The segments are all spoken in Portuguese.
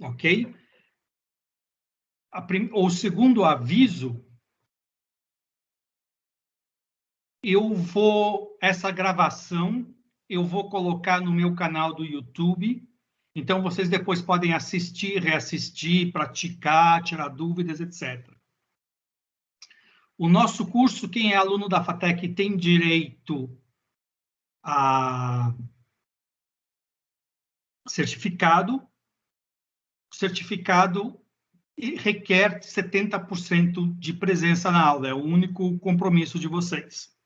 ok? O segundo aviso, essa gravação eu vou colocar no meu canal do YouTube, então vocês depois podem assistir, reassistir, praticar, tirar dúvidas, etc. O nosso curso, quem é aluno da FATEC tem direito a certificado. O certificado requer 70% de presença na aula, é o único compromisso de vocês.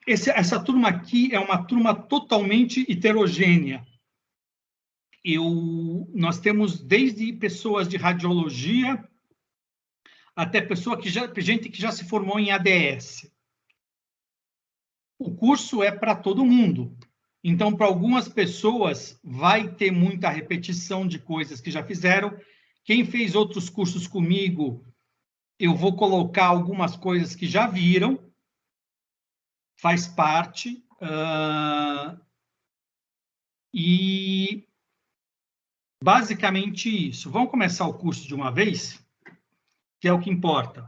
Essa turma aqui é uma turma totalmente heterogênea. Nós temos desde pessoas de radiologia até gente que já se formou em ADS. O curso é para todo mundo. Então, para algumas pessoas, vai ter muita repetição de coisas que já fizeram. Quem fez outros cursos comigo, eu vou colocar algumas coisas que já viram, faz parte. E basicamente isso. Vamos começar o curso de uma vez, que é o que importa.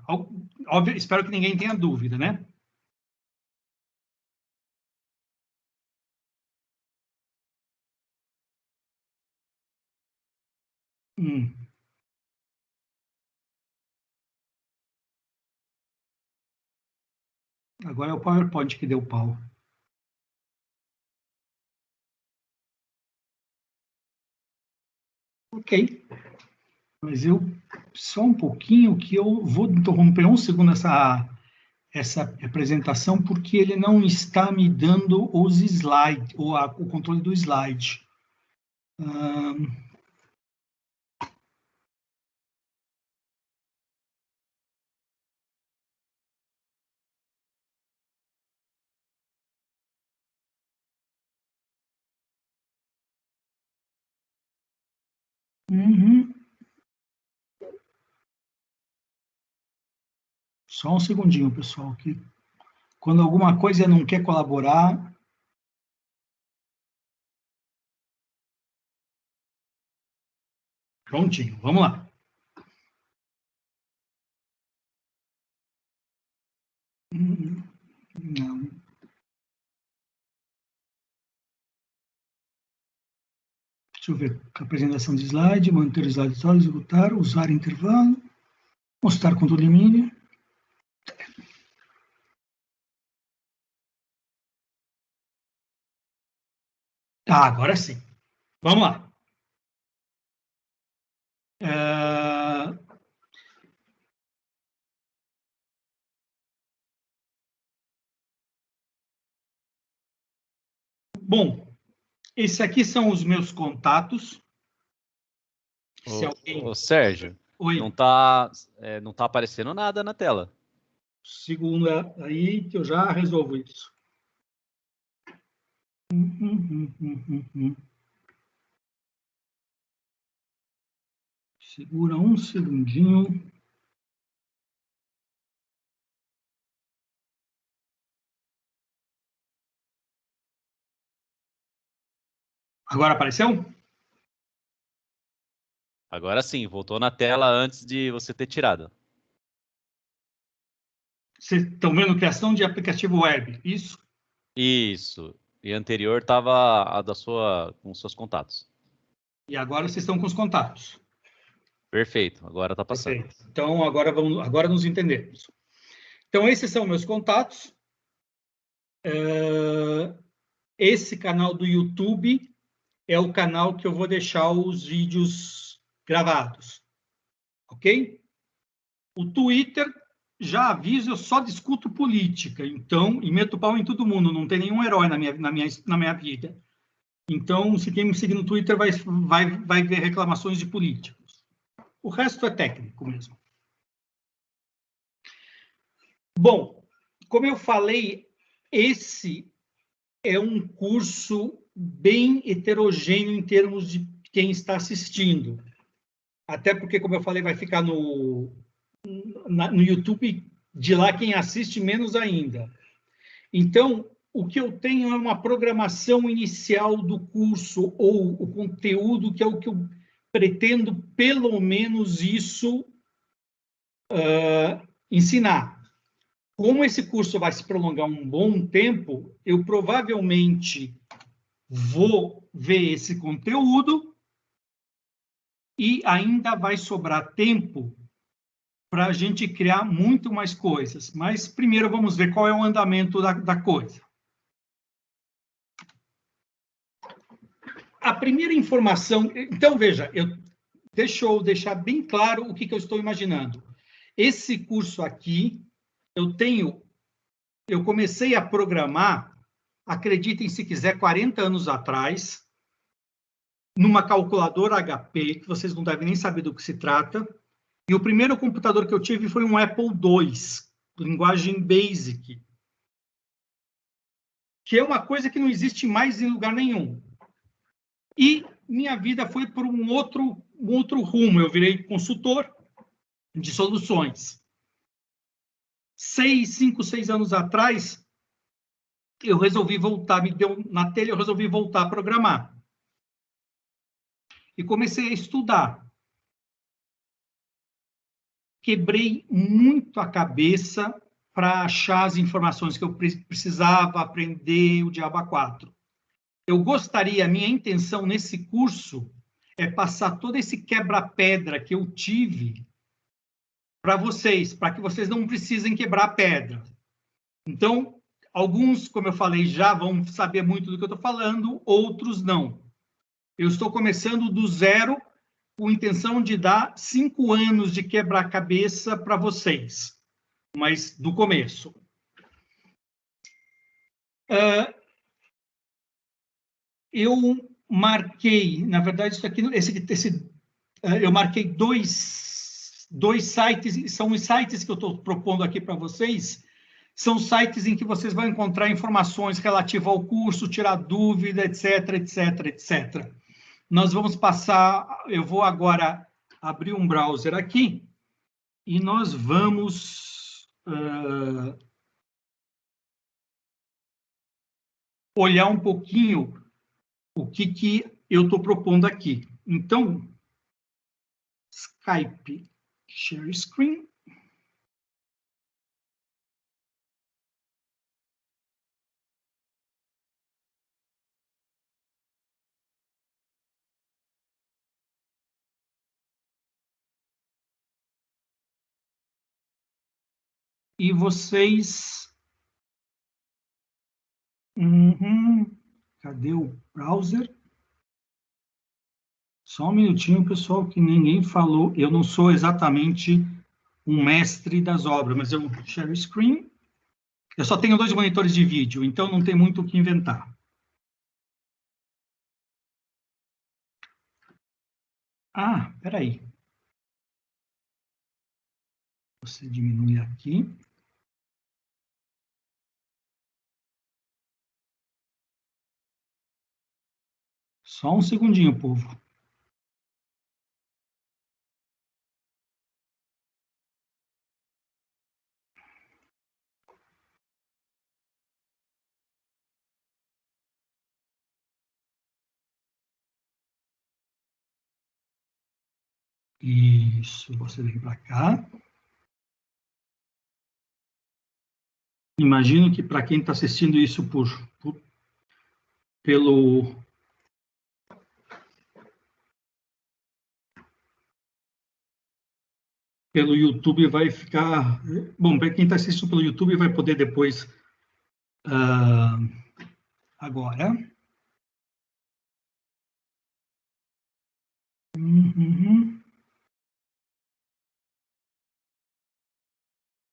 Óbvio, espero que ninguém tenha dúvida, né? Agora é o PowerPoint que deu pau. Ok. Mas só um pouquinho que eu vou interromper um segundo essa apresentação, porque ele não está me dando os slides, o controle do slide. Só um segundinho, pessoal, que quando alguma coisa não quer colaborar... Prontinho, vamos lá. Não. Deixa eu ver. Apresentação de slide, manter o slide só, executar, usar intervalo, mostrar controle mínimo. Ah, agora sim. Vamos lá. Bom, esses aqui são os meus contatos. Ô, Sérgio, Oi. não tá aparecendo nada na tela. Segundo aí que eu já resolvo isso. Segura um segundinho. Agora apareceu? Agora sim, voltou na tela antes de você ter tirado. Vocês estão vendo criação de aplicativo web, isso? Isso. E anterior estava a com os seus contatos. E agora vocês estão com os contatos. Perfeito, agora está passando. Perfeito. Então, agora nos entendemos. Então, esses são meus contatos. Esse canal do YouTube é o canal que eu vou deixar os vídeos gravados. Ok? O Twitter, já aviso, eu só discuto política, então, e meto pau em todo mundo, não tem nenhum herói na minha vida. Então, se quem me seguir no Twitter vai ver reclamações de políticos. O resto é técnico mesmo. Bom, como eu falei, esse é um curso bem heterogêneo em termos de quem está assistindo. Até porque, como eu falei, vai ficar no YouTube, de lá quem assiste menos ainda. Então, o que eu tenho é uma programação inicial do curso, ou o conteúdo, que é o que eu pretendo, pelo menos isso, ensinar. Como esse curso vai se prolongar um bom tempo, eu provavelmente vou ver esse conteúdo e ainda vai sobrar tempo para a gente criar muito mais coisas. Mas primeiro vamos ver qual é o andamento da coisa. A primeira informação... Então, veja, deixa eu deixar bem claro o que eu estou imaginando. Esse curso aqui, eu comecei a programar, acreditem se quiser, 40 anos atrás, numa calculadora HP, que vocês não devem nem saber do que se trata, e o primeiro computador que eu tive foi um Apple II, linguagem BASIC, que é uma coisa que não existe mais em lugar nenhum. E minha vida foi por um outro rumo. Eu virei consultor de soluções. 5, 6 anos atrás, eu resolvi voltar, me deu na telha, eu resolvi voltar a programar. E comecei a estudar. Quebrei muito a cabeça para achar as informações que eu precisava aprender o Diabo a 4. Eu gostaria, a minha intenção nesse curso é passar todo esse quebra-pedra que eu tive para vocês, para que vocês não precisem quebrar pedra. Então, alguns, como eu falei, já vão saber muito do que eu estou falando, outros não. Eu estou começando do zero, com intenção de dar 5 anos de quebra-cabeça para vocês, mas do começo. Eu marquei, na verdade, isso aqui, eu marquei dois sites, são os sites que eu estou propondo aqui para vocês, são sites em que vocês vão encontrar informações relativas ao curso, tirar dúvida, etc, etc, etc. Nós vamos passar, eu vou agora abrir um browser aqui, e nós vamos olhar um pouquinho o que eu estou propondo aqui. Então, Skype, share screen. E vocês... Cadê o browser? Só um minutinho, pessoal, que ninguém falou. Eu não sou exatamente um mestre das obras, mas eu share screen. Eu só tenho 2 monitores de vídeo, então não tem muito o que inventar. Ah, espera aí. Você diminui aqui. Só um segundinho, povo. Isso, você vem para cá. Imagino que para quem está assistindo isso pelo YouTube vai ficar... Bom, para quem está assistindo pelo YouTube vai poder depois... agora...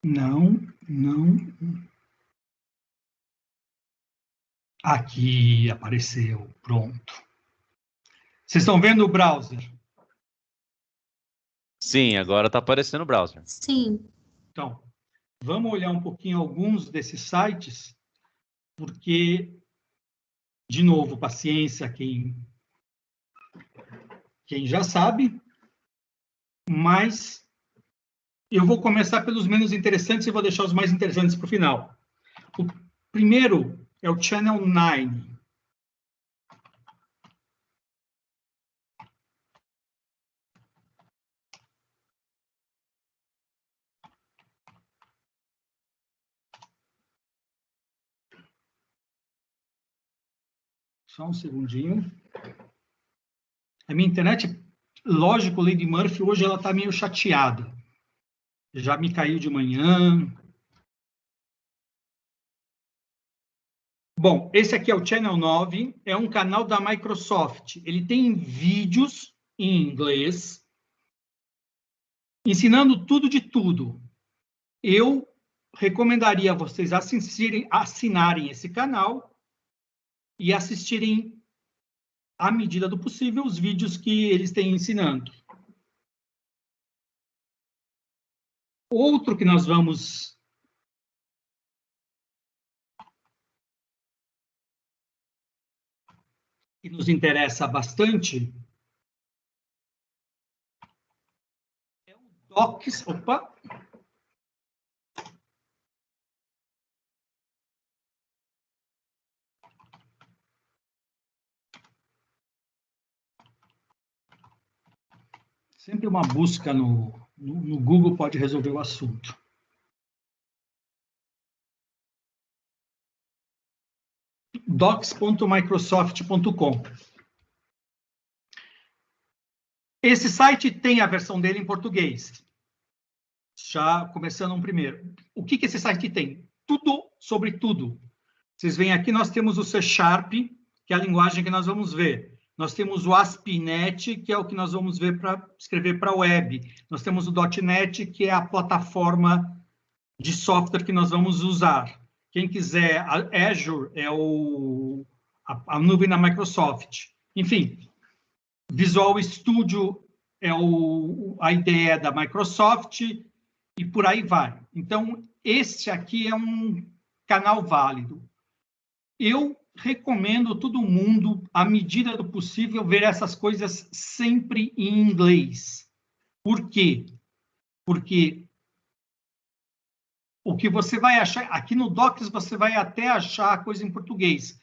Não. Aqui apareceu, pronto. Vocês estão vendo o browser? Sim, agora está aparecendo o browser. Sim. Então, vamos olhar um pouquinho alguns desses sites, porque, de novo, paciência, quem já sabe, mas eu vou começar pelos menos interessantes e vou deixar os mais interessantes para o final. O primeiro é o Channel 9. Só um segundinho. A minha internet, lógico, Lady Murphy, hoje ela está meio chateada. Já me caiu de manhã. Bom, esse aqui é o Channel 9, é um canal da Microsoft. Ele tem vídeos em inglês, ensinando tudo de tudo. Eu recomendaria vocês assinarem esse canal e assistirem, à medida do possível, os vídeos que eles têm ensinando. Outro que nós vamos... que nos interessa bastante é o Docs... Opa! Sempre uma busca no Google pode resolver o assunto. docs.microsoft.com. Esse site tem a versão dele em português. Já começando um primeiro. O que esse site tem? Tudo sobre tudo. Vocês veem aqui, nós temos o C#, que é a linguagem que nós vamos ver. Nós temos o ASP.NET, que é o que nós vamos ver para escrever para a web. Nós temos o .NET, que é a plataforma de software que nós vamos usar. Quem quiser, a Azure é a nuvem da Microsoft. Enfim, Visual Studio é a ideia da Microsoft e por aí vai. Então, este aqui é um canal válido. Eu recomendo todo mundo, à medida do possível, ver essas coisas sempre em inglês. Por quê? Porque o que você vai achar... Aqui no Docs você vai até achar a coisa em português.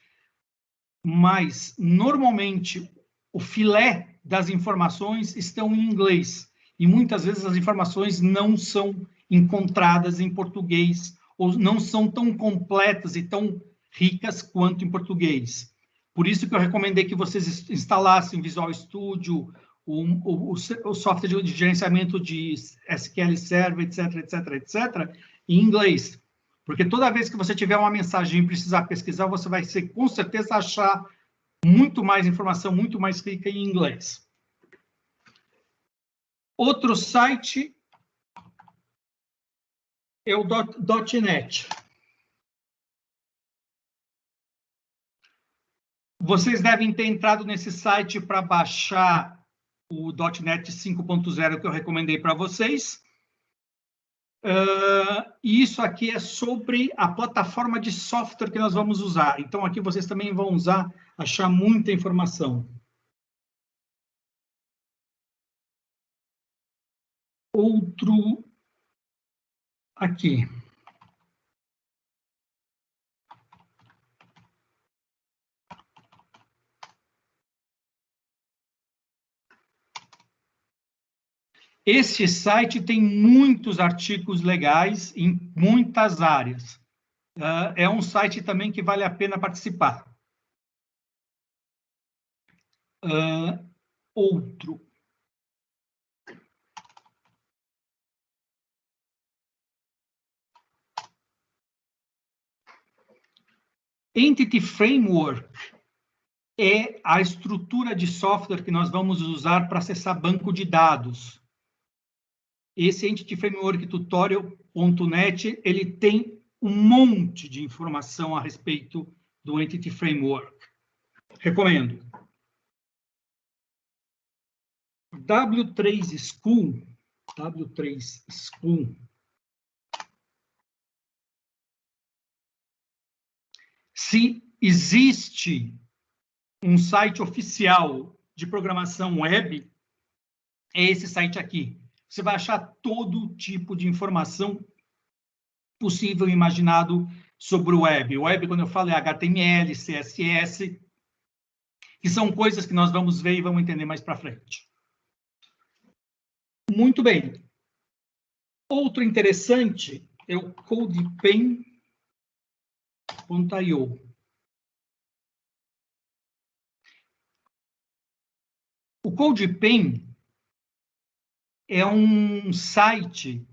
Mas, normalmente, o filé das informações estão em inglês. E, muitas vezes, as informações não são encontradas em português, ou não são tão completas e tão ricas quanto em português. Por isso que eu recomendei que vocês instalassem Visual Studio, o software de gerenciamento de SQL Server, etc., em inglês. Porque toda vez que você tiver uma mensagem e precisar pesquisar, você vai com certeza achar muito mais informação, muito mais rica em inglês. Outro site é o .NET. Vocês devem ter entrado nesse site para baixar o .NET 5.0 que eu recomendei para vocês. E isso aqui é sobre a plataforma de software que nós vamos usar. Então, aqui vocês também vão achar muita informação. Outro aqui. Este site tem muitos artigos legais em muitas áreas. É um site também que vale a pena participar. Outro. Entity Framework é a estrutura de software que nós vamos usar para acessar banco de dados. Esse Entity Framework Tutorial.net, ele tem um monte de informação a respeito do Entity Framework. Recomendo. W3 School. Se existe um site oficial de programação web, é esse site aqui. Você vai achar todo tipo de informação possível e imaginado sobre o web. O web, quando eu falo, é HTML, CSS, que são coisas que nós vamos ver e vamos entender mais para frente. Muito bem. Outro interessante é o CodePen.io. O CodePen é um site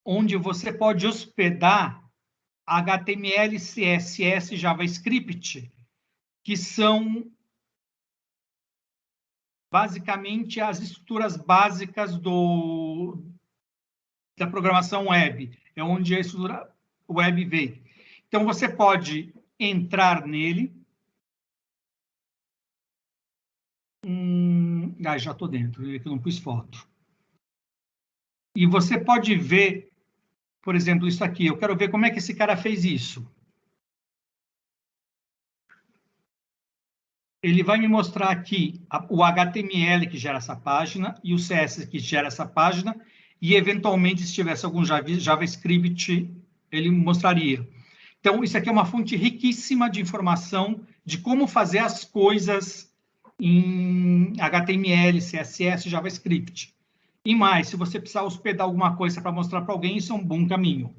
onde você pode hospedar HTML, CSS, JavaScript, que são basicamente as estruturas básicas da programação web. É onde a estrutura web vem. Então, você pode entrar nele. Já estou dentro, que eu não pus foto. E você pode ver, por exemplo, isso aqui. Eu quero ver como é que esse cara fez isso. Ele vai me mostrar aqui o HTML que gera essa página e o CSS que gera essa página, e, eventualmente, se tivesse algum JavaScript, ele mostraria. Então, isso aqui é uma fonte riquíssima de informação de como fazer as coisas em HTML, CSS, JavaScript. E mais, se você precisar hospedar alguma coisa para mostrar para alguém, isso é um bom caminho.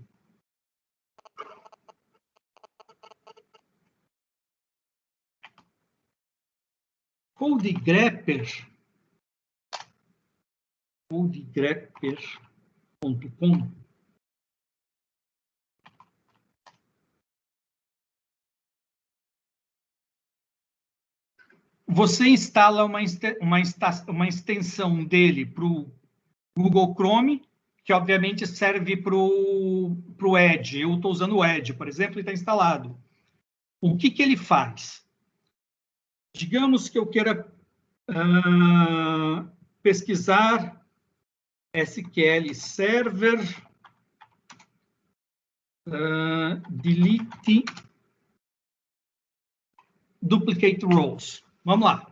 codegrepper.com. Você instala uma extensão dele para o Google Chrome, que obviamente serve para o Edge. Eu estou usando o Edge, por exemplo, e está instalado. O que ele faz? Digamos que eu queira pesquisar SQL Server, delete duplicate rows. Vamos lá.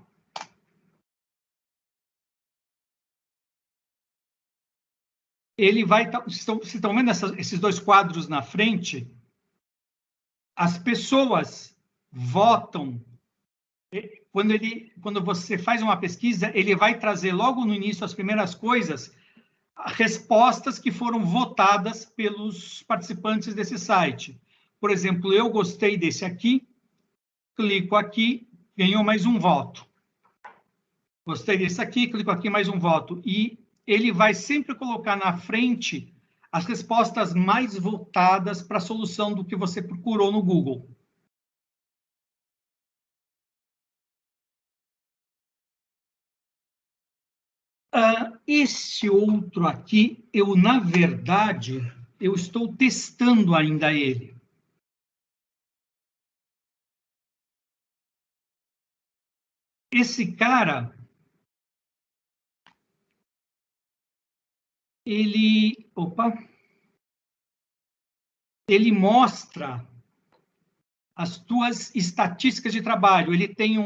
Ele vai... Vocês estão vendo esses dois quadros na frente? As pessoas votam. Quando você faz uma pesquisa, ele vai trazer logo no início as primeiras coisas, respostas que foram votadas pelos participantes desse site. Por exemplo, eu gostei desse aqui, clico aqui, ganhou mais um voto. Gostei desse aqui, clico aqui, mais um voto. E ele vai sempre colocar na frente as respostas mais votadas para a solução do que você procurou no Google. Esse outro aqui, na verdade, eu estou testando ainda ele. Esse cara, ele mostra as tuas estatísticas de trabalho. Ele tem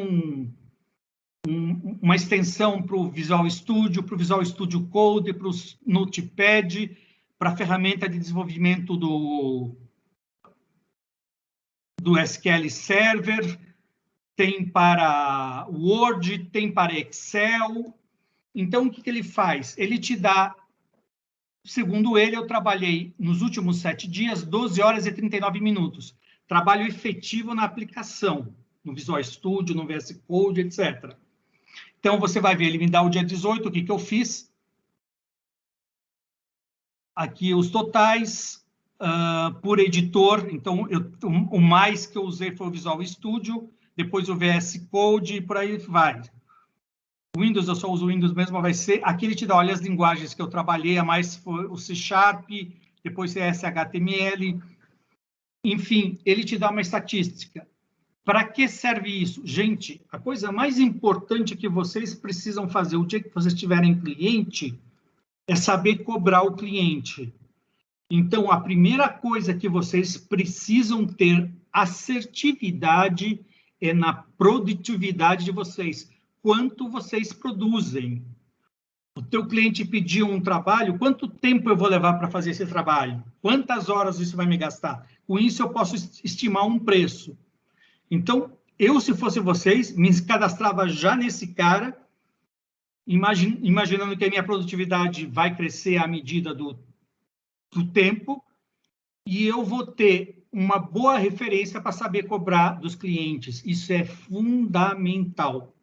uma extensão para o Visual Studio, para o Visual Studio Code, para o Notepad, para a ferramenta de desenvolvimento do SQL Server, tem para Word, tem para Excel. Então, o que ele faz? Ele te dá, segundo ele, eu trabalhei nos últimos 7 dias, 12 horas e 39 minutos. Trabalho efetivo na aplicação, no Visual Studio, no VS Code, etc. Então, você vai ver, ele me dá o dia 18, o que eu fiz. Aqui os totais, por editor. Então, o mais que eu usei foi o Visual Studio, depois o VS Code, e por aí vai. O Windows, eu só uso o Windows mesmo, vai ser... Aqui ele te dá, olha, as linguagens que eu trabalhei, a mais foi o C#, depois HTML. Enfim, ele te dá uma estatística. Para que serve isso? Gente, a coisa mais importante que vocês precisam fazer o dia que vocês tiverem cliente é saber cobrar o cliente. Então, a primeira coisa que vocês precisam ter assertividade é na produtividade de vocês. Quanto vocês produzem. O teu cliente pediu um trabalho, quanto tempo eu vou levar para fazer esse trabalho? Quantas horas isso vai me gastar? Com isso, eu posso estimar um preço. Então, eu, se fosse vocês, me cadastrava já nesse cara, imaginando que a minha produtividade vai crescer à medida do tempo, e eu vou ter uma boa referência para saber cobrar dos clientes. Isso é fundamental.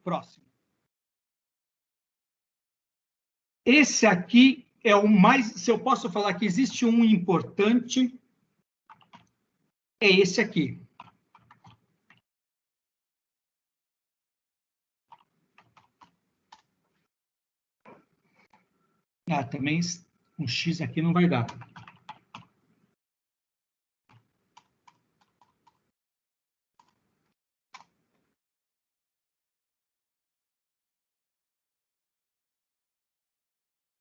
Próximo. Esse aqui é o mais... Se eu posso falar que existe um importante, é esse aqui. Ah, também um X aqui não vai dar.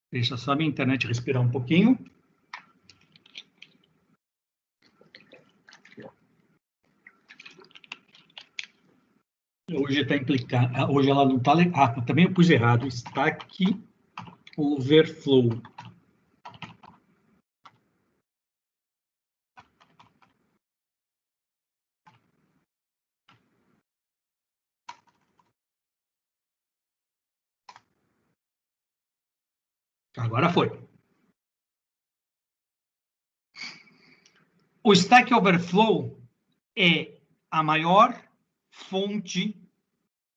Deixa só a minha internet respirar um pouquinho. Hoje está implicado. Hoje ela não está. Ah, também eu pus errado. Stack Overflow. Agora foi. O Stack Overflow é a maior fonte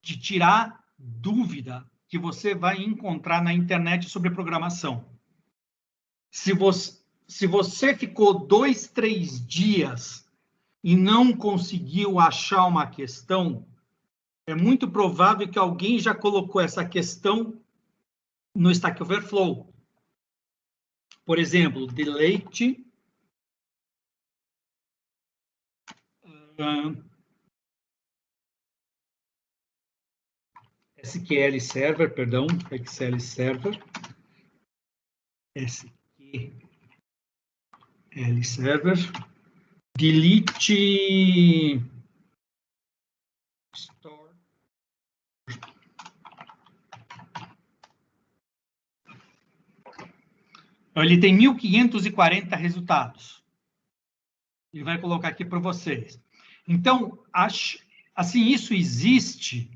de tirar dúvida que você vai encontrar na internet sobre programação. Se você ficou 2, 3 dias e não conseguiu achar uma questão, é muito provável que alguém já colocou essa questão no Stack Overflow. Por exemplo, delete SQL Server, perdão, Excel Server, SQL Server, delete store. Ele tem 1.540 resultados. Ele vai colocar aqui para vocês. Então, assim, isso existe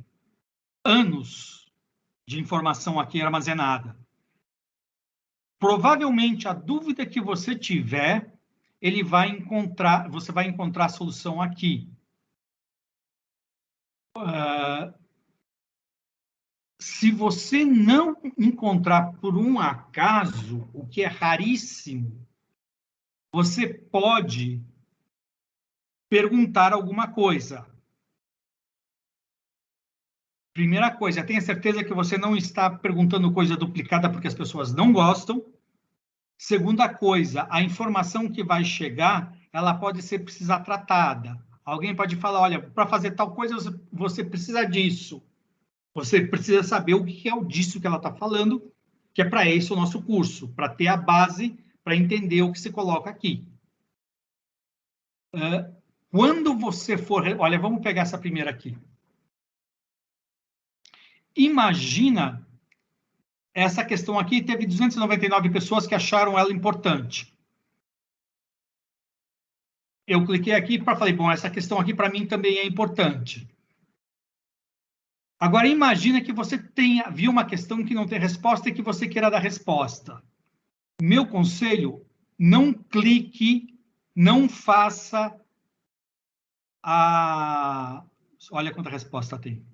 anos de informação aqui armazenada. Provavelmente, a dúvida que você tiver, você vai encontrar a solução aqui. Se você não encontrar por um acaso, o que é raríssimo, você pode perguntar alguma coisa. Primeira coisa, tenha certeza que você não está perguntando coisa duplicada porque as pessoas não gostam. Segunda coisa, a informação que vai chegar, ela pode precisar tratada. Alguém pode falar, olha, para fazer tal coisa, você precisa disso. Você precisa saber o que é o disso que ela está falando, que é para isso o nosso curso, para ter a base, para entender o que se coloca aqui. Quando você for... Olha, vamos pegar essa primeira aqui. Imagina, essa questão aqui teve 299 pessoas que acharam ela importante. Eu cliquei aqui para falar, bom, essa questão aqui para mim também é importante. Agora, imagina que você viu uma questão que não tem resposta e que você queira dar resposta. Meu conselho, não clique, não faça a... Olha quanta resposta tem.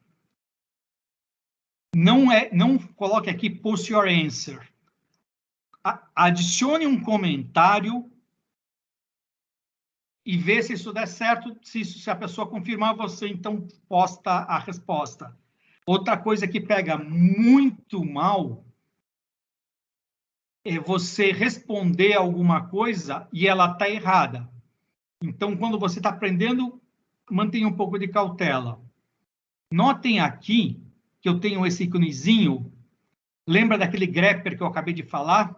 Não coloque aqui post your answer. Adicione um comentário e vê se isso der certo. Se a pessoa confirmar, você então posta a resposta. Outra coisa que pega muito mal é você responder alguma coisa e ela está errada. Então, quando você está aprendendo, mantenha um pouco de cautela. Notem aqui que eu tenho esse íconezinho. Lembra daquele grepper que eu acabei de falar?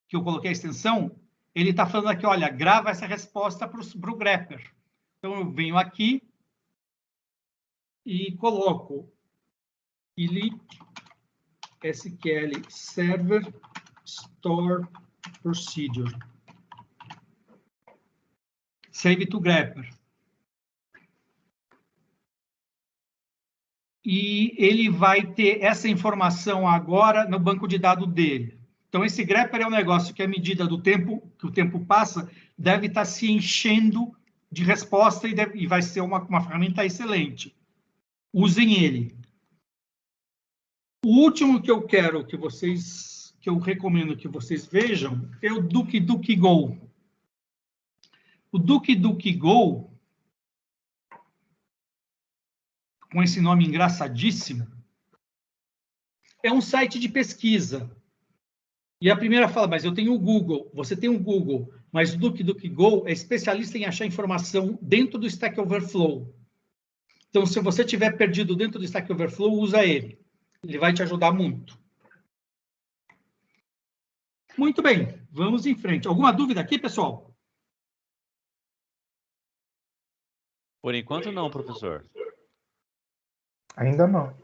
Que eu coloquei a extensão? Ele está falando aqui, olha, grava essa resposta para o grepper. Então, eu venho aqui, e coloco elite SQL Server Store Procedure. Save to grepper. E ele vai ter essa informação agora no banco de dados dele. Então, esse grepper é um negócio que, à medida do tempo que o tempo passa, deve estar se enchendo de resposta e vai ser uma ferramenta excelente. Usem ele. O último que eu quero que eu recomendo que vocês vejam é o DuckDuckGo. O DuckDuckGo, com esse nome engraçadíssimo, é um site de pesquisa. E a primeira fala, mas eu tenho o Google. Você tem o Google, mas o DuckDuckGo é especialista em achar informação dentro do Stack Overflow. Então, se você tiver perdido dentro do Stack Overflow, usa ele. Ele vai te ajudar muito. Muito bem, vamos em frente. Alguma dúvida aqui, pessoal? Por enquanto não, professor. Ainda não.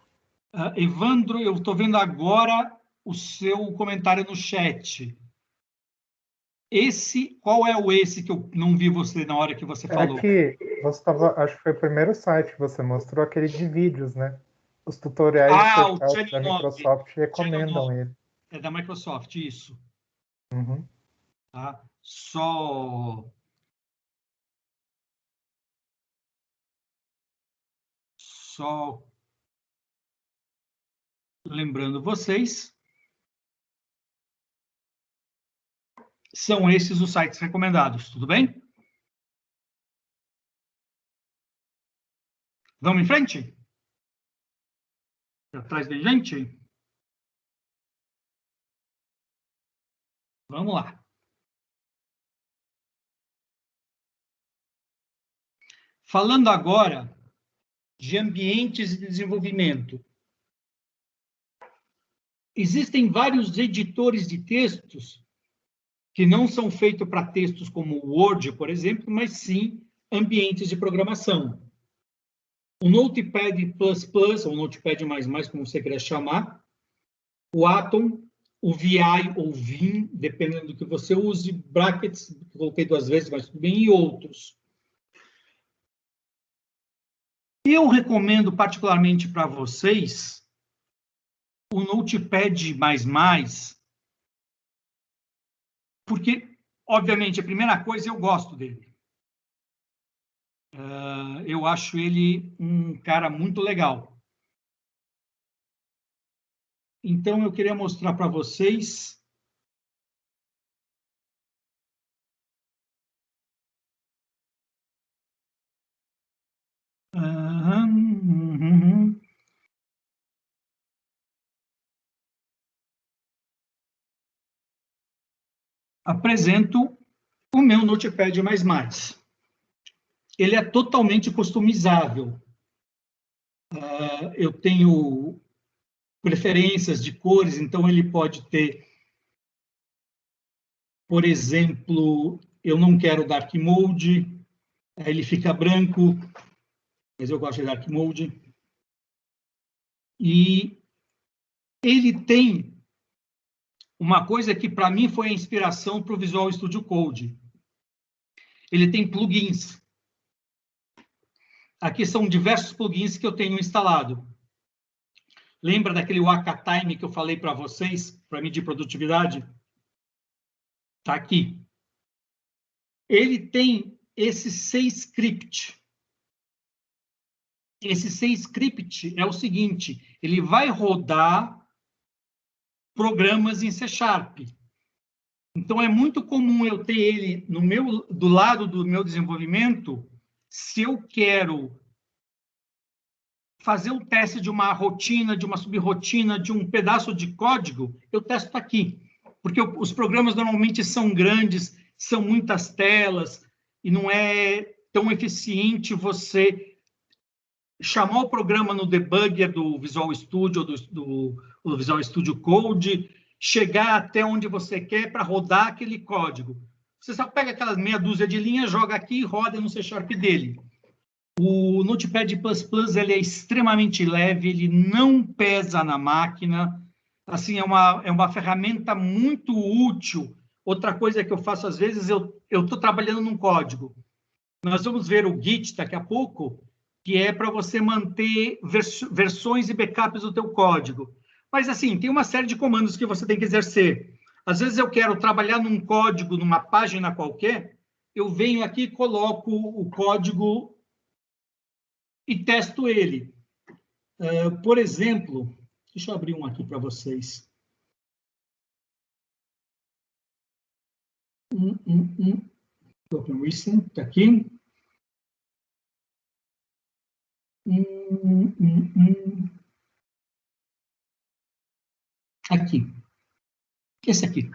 Evandro, eu estou vendo agora o seu comentário no chat. Qual é o esse que eu não vi você na hora que você falou? É que você estava, acho que foi o primeiro site que você mostrou, aquele de vídeos, né? Os tutoriais da Microsoft recomendam ele. É da Microsoft, isso. Uhum. Tá? Só lembrando vocês, são esses os sites recomendados, tudo bem? Vamos em frente? Atrás da gente? Vamos lá. Falando agora de ambientes de desenvolvimento. Existem vários editores de textos que não são feitos para textos como o Word, por exemplo, mas sim ambientes de programação. O Notepad++, ou Notepad++, como você queira chamar, o Atom, o VI ou Vim, dependendo do que você use, Brackets, coloquei 2 vezes, mas tudo bem, e outros. Eu recomendo particularmente para vocês o Notepad++, porque, obviamente, a primeira coisa, eu gosto dele. Eu acho ele um cara muito legal. Então, eu queria mostrar para vocês apresento o meu Notepad++. Ele é totalmente customizável. Eu tenho preferências de cores, então ele pode ter, por exemplo, eu não quero Dark Mode, aí ele fica branco, mas eu gosto de Dark Mode. E ele tem uma coisa que, para mim, foi a inspiração para o Visual Studio Code. Ele tem plugins. Aqui são diversos plugins que eu tenho instalado. Lembra daquele Waka Time que eu falei para vocês, para medir produtividade? Está aqui. Ele tem esse C-Script. Esse C-Script é o seguinte, ele vai rodar programas em C#. Então, é muito comum eu ter ele do lado do meu desenvolvimento, se eu quero fazer o teste de uma rotina, de uma subrrotina, de um pedaço de código, eu testo aqui. Porque os programas normalmente são grandes, são muitas telas, e não é tão eficiente você chamar o programa no debugger do Visual Studio, do Visual Studio Code, chegar até onde você quer para rodar aquele código. Você só pega aquelas meia dúzia de linhas, joga aqui e roda no C# dele. O Notepad++ ele é extremamente leve, ele não pesa na máquina. Assim, é uma ferramenta muito útil. Outra coisa que eu faço às vezes, eu estou trabalhando num código. Nós vamos ver o Git daqui a pouco, que é para você manter versões e backups do teu código. Mas, assim, tem uma série de comandos que você tem que exercer. Às vezes eu quero trabalhar num código, numa página qualquer, eu venho aqui e coloco o código e testo ele. Por exemplo, deixa eu abrir um aqui para vocês. Open Recent, está aqui. Aqui. Esse aqui.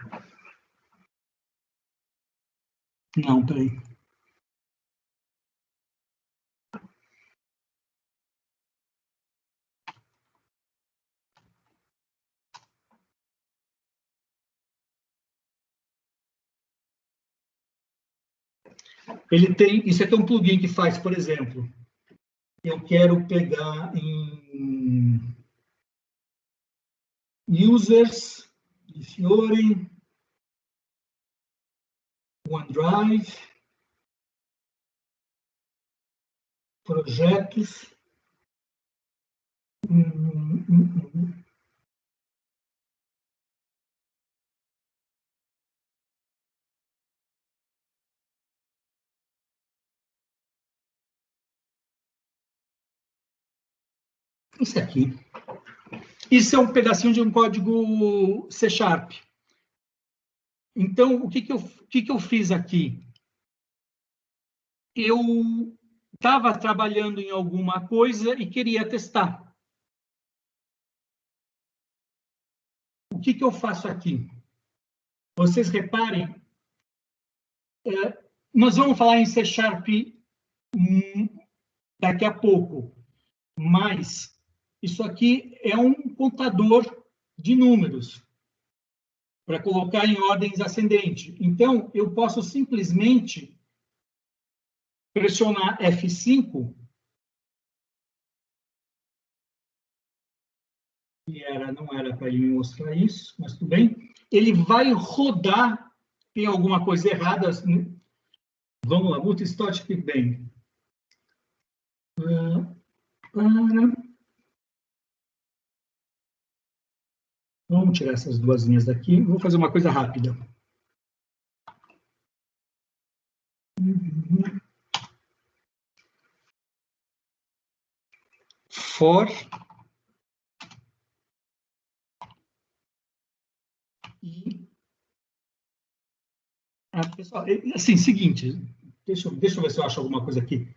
Não, peraí. Ele tem, isso aqui é um plugin que faz, por exemplo, eu quero pegar em users, de Fiore, OneDrive, projetos, esse aqui. Isso é um pedacinho de um código C#. Então, o que eu fiz aqui? Eu estava trabalhando em alguma coisa e queria testar. O que eu faço aqui? Vocês reparem, nós vamos falar em C# daqui a pouco, mas isso aqui é um contador de números para colocar em ordens ascendente. Então, eu posso simplesmente pressionar F5, não era para ele me mostrar isso, mas tudo bem. Ele vai rodar, tem alguma coisa errada. Vamos lá, multi-static bem. Vamos tirar essas duas linhas daqui. Vou fazer uma coisa rápida. For e pessoal, assim, seguinte, deixa eu ver se eu acho alguma coisa aqui.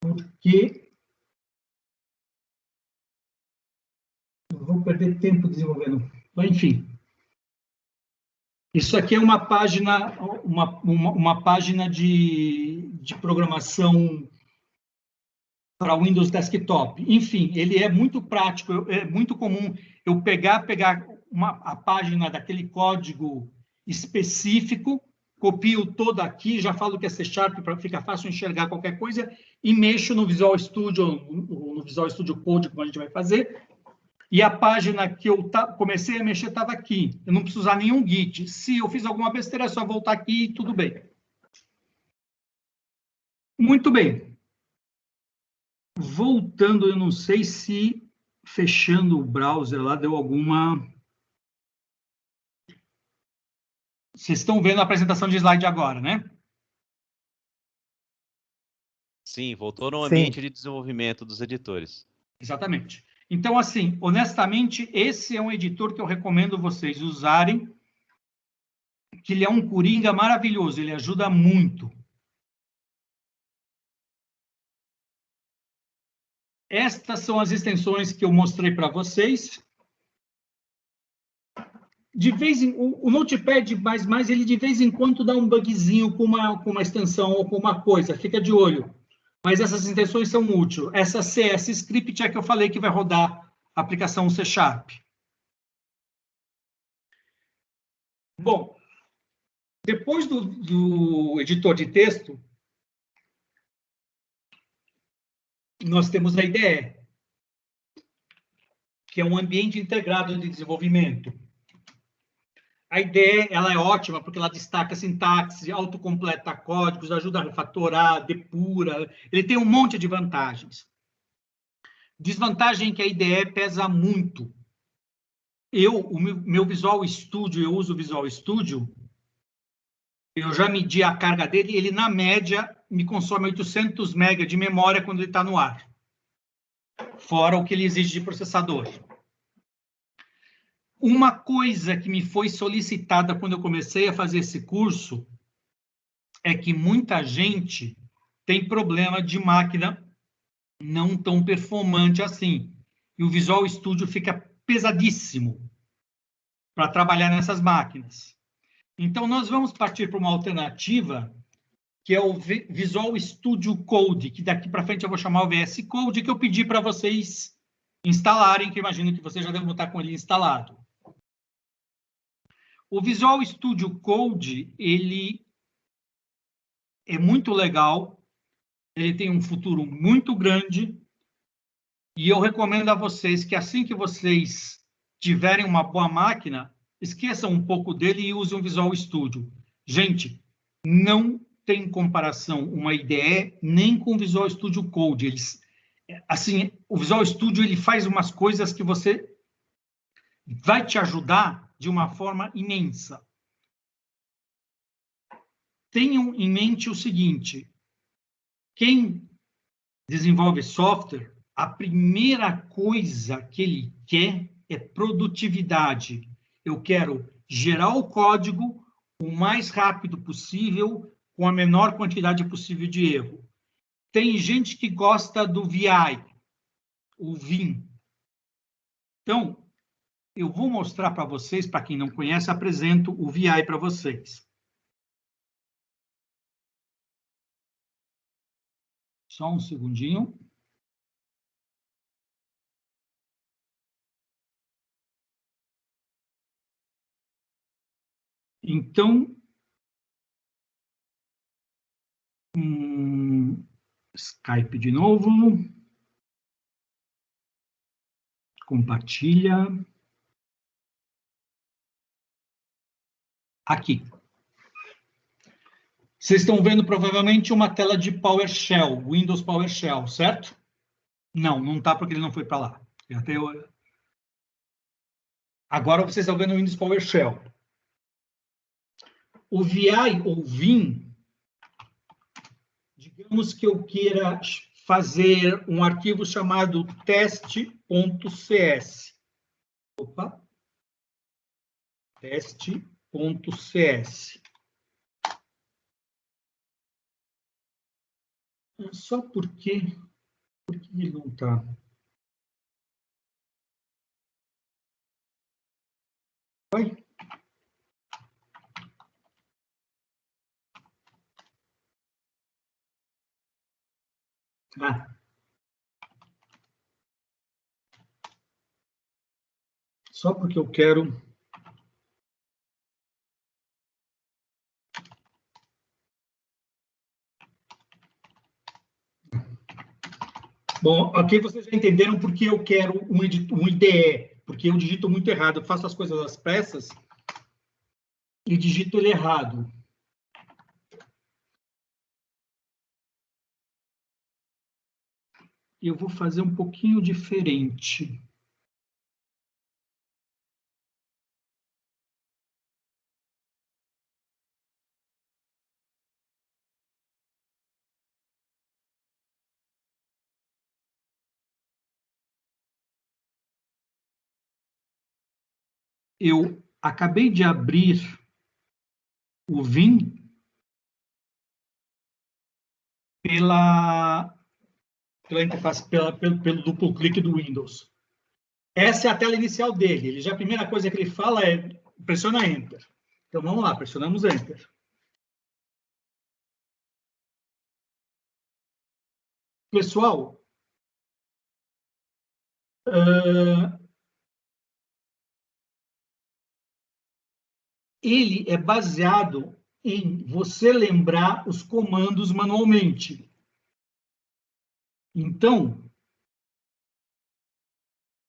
Porque eu vou perder tempo desenvolvendo. Mas, enfim. Isso aqui é uma página, uma página de programação para Windows Desktop. Enfim, ele é muito prático, é muito comum eu pegar a página daquele código específico, copio toda aqui, já falo que é C# para ficar fácil enxergar qualquer coisa, e mexo no Visual Studio, no Visual Studio Code, como a gente vai fazer, e a página que eu comecei a mexer estava aqui. Eu não preciso usar nenhum Git. Se eu fiz alguma besteira, é só voltar aqui e tudo bem. Muito bem. Voltando, eu não sei se fechando o browser lá deu alguma... Vocês estão vendo a apresentação de slide agora, né? Sim, voltou no ambiente de desenvolvimento dos editores. Exatamente. Então, assim, honestamente, esse é um editor que eu recomendo vocês usarem, que ele é um coringa maravilhoso, ele ajuda muito. Estas são as extensões que eu mostrei para vocês. O Notepad++, ele de vez em quando dá um bugzinho com uma extensão ou com uma coisa, fica de olho. Mas essas extensões são úteis. Essa CS Script é que eu falei que vai rodar a aplicação C#. Bom, depois do editor de texto, nós temos a IDE, que é um ambiente integrado de desenvolvimento. A IDE ela é ótima porque ela destaca sintaxe, autocompleta códigos, ajuda a refatorar, depura. Ele tem um monte de vantagens. Desvantagem é que a IDE pesa muito. O meu Visual Studio, eu uso o Visual Studio, eu já medi a carga dele, ele, na média, me consome 800 MB de memória quando ele está no ar. Fora o que ele exige de processador. Uma coisa que me foi solicitada quando eu comecei a fazer esse curso é que muita gente tem problema de máquina não tão performante assim. E o Visual Studio fica pesadíssimo para trabalhar nessas máquinas. Então, nós vamos partir para uma alternativa, que é o Visual Studio Code, que daqui para frente eu vou chamar o VS Code, que eu pedi para vocês instalarem, que eu imagino que vocês já devem estar com ele instalado. O Visual Studio Code, ele é muito legal, ele tem um futuro muito grande, e eu recomendo a vocês que assim que vocês tiverem uma boa máquina, esqueçam um pouco dele e usem o Visual Studio. Gente, não tem comparação uma IDE nem com o Visual Studio Code. Assim, o Visual Studio ele faz umas coisas que você vai te ajudar de uma forma imensa. Tenham em mente o seguinte: quem desenvolve software, a primeira coisa que ele quer é produtividade. Eu quero gerar o código o mais rápido possível, com a menor quantidade possível de erro. Tem gente que gosta do VI, o Vim. Então, eu vou mostrar para vocês, para quem não conhece, apresento o VI para vocês. Só um segundinho. Então, Skype de novo. Compartilha. Aqui. Vocês estão vendo provavelmente uma tela de PowerShell, Windows PowerShell, certo? Não, não está porque ele não foi para lá. Agora vocês estão vendo o Windows PowerShell. O VI ou Vim, digamos que eu queira fazer um arquivo chamado teste.cs. Opa. Teste.cs. Só porque ele não está? Oi? Ah. Só porque eu quero... Bom, aqui vocês já entenderam porque eu quero um IDE, porque eu digito muito errado, eu faço as coisas às pressas e digito ele errado. Eu vou fazer um pouquinho diferente. Eu acabei de abrir o Vim pela interface, pelo duplo clique do Windows. Essa é a tela inicial dele. A primeira coisa que ele fala é pressiona Enter. Então, vamos lá, pressionamos Enter. Pessoal, ele é baseado em você lembrar os comandos manualmente. Então,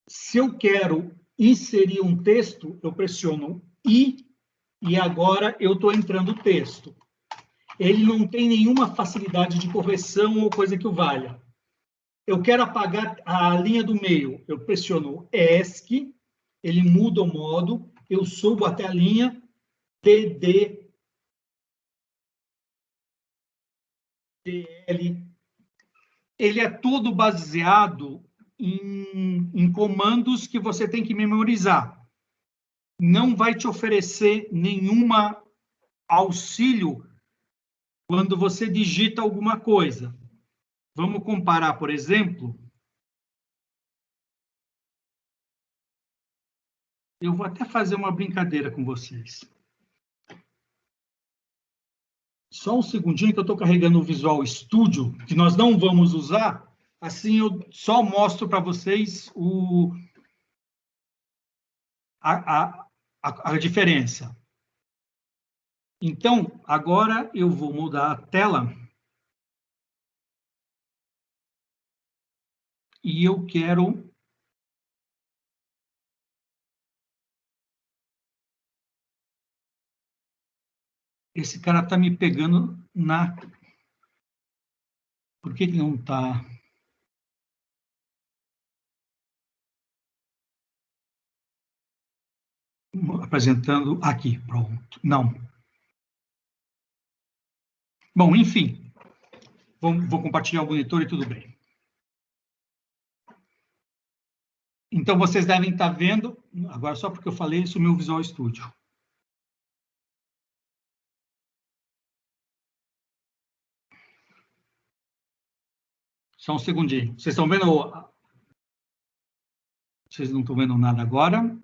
se eu quero inserir um texto, eu pressiono I e agora eu estou entrando o texto. Ele não tem nenhuma facilidade de correção ou coisa que o valha. Eu quero apagar a linha do meio, eu pressiono ESC, ele muda o modo, eu subo até a linha DD, DL. Ele é todo baseado em comandos que você tem que memorizar. Não vai te oferecer nenhuma auxílio quando você digita alguma coisa. Vamos comparar, por exemplo. Eu vou até fazer uma brincadeira com vocês. Só um segundinho que eu estou carregando o Visual Studio, que nós não vamos usar. Assim eu só mostro para vocês a diferença. Então, agora eu vou mudar a tela. E eu quero... Esse cara está me pegando na... Por que não está... apresentando aqui, pronto. Não. Bom, enfim. Vou compartilhar o monitor e tudo bem. Então, vocês devem estar vendo, agora só porque eu falei isso, o meu Visual Studio. Só um segundinho. Vocês estão vendo? Vocês não estão vendo nada agora?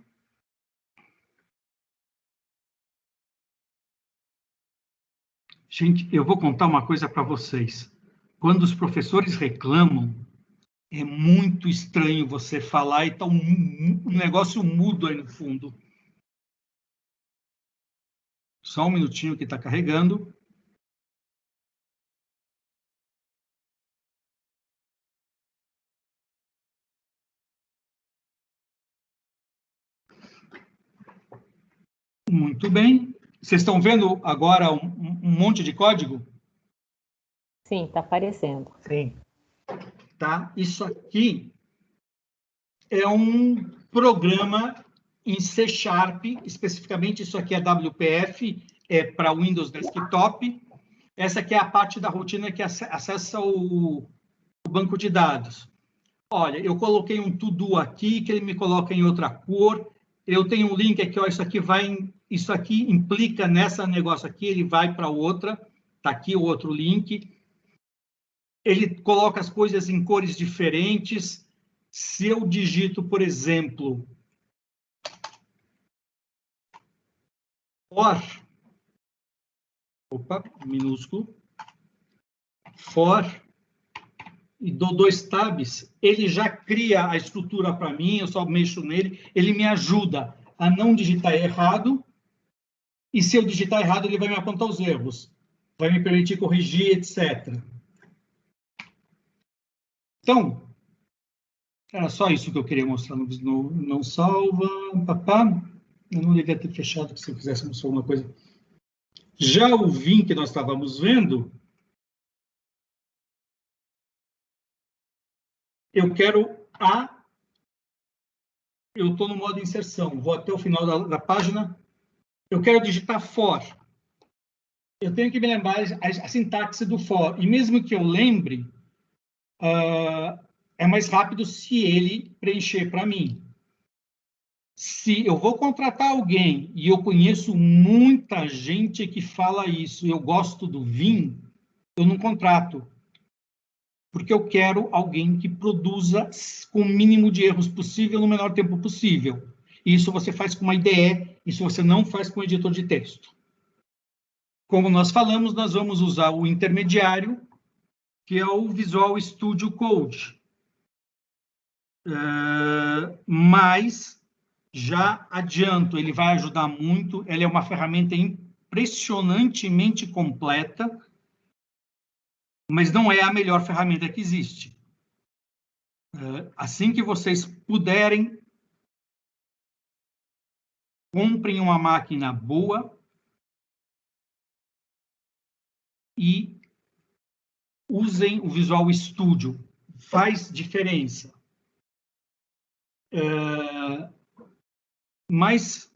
Gente, eu vou contar uma coisa para vocês. Quando os professores reclamam, é muito estranho você falar e está um negócio mudo aí no fundo. Só um minutinho que está carregando. Muito bem. Vocês estão vendo agora um monte de código? Sim, está aparecendo. Sim. Tá? Isso aqui é um programa em C#, especificamente isso aqui é WPF, é para Windows Desktop. Essa aqui é a parte da rotina que acessa o banco de dados. Olha, eu coloquei um to-do aqui, que ele me coloca em outra cor. Eu tenho um link aqui, ó, isso aqui implica nessa negócio aqui, ele vai para outra. Está aqui o outro link. Ele coloca as coisas em cores diferentes. Se eu digito, por exemplo, for, minúsculo, for, e dou 2 tabs, ele já cria a estrutura para mim, eu só mexo nele, ele me ajuda a não digitar errado, e se eu digitar errado, ele vai me apontar os erros, vai me permitir corrigir, etc. Então, era só isso que eu queria mostrar no não salva, papá. Eu não devia ter fechado, se eu quisesse mostrar alguma coisa. Já o Vim que nós estávamos vendo, eu quero eu estou no modo inserção, vou até o final da página, eu quero digitar for. Eu tenho que me lembrar a sintaxe do for, e mesmo que eu lembre, é mais rápido se ele preencher para mim. Se eu vou contratar alguém, e eu conheço muita gente que fala isso, eu gosto do Vim, eu não contrato. Porque eu quero alguém que produza com o mínimo de erros possível no menor tempo possível. Isso você faz com uma IDE, isso você não faz com o editor de texto. Como nós falamos, nós vamos usar o intermediário, que é o Visual Studio Code. Mas, já adianto, ele vai ajudar muito, ele é uma ferramenta impressionantemente completa, mas não é a melhor ferramenta que existe. assim que vocês puderem, comprem uma máquina boa e usem o Visual Studio. Faz diferença. Mas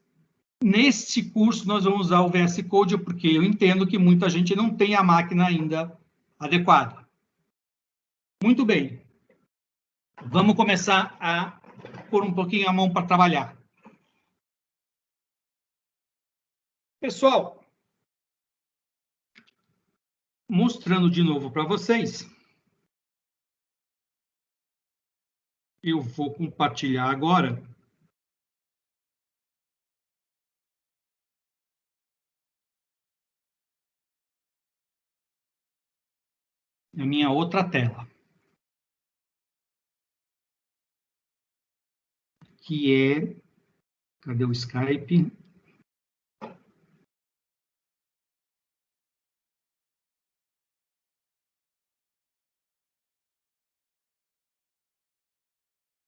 neste curso nós vamos usar o VS Code porque eu entendo que muita gente não tem a máquina ainda adequada. Muito bem. Vamos começar a pôr um pouquinho a mão para trabalhar. Pessoal, mostrando de novo para vocês, eu vou compartilhar agora a minha outra tela, que é... Cadê o Skype?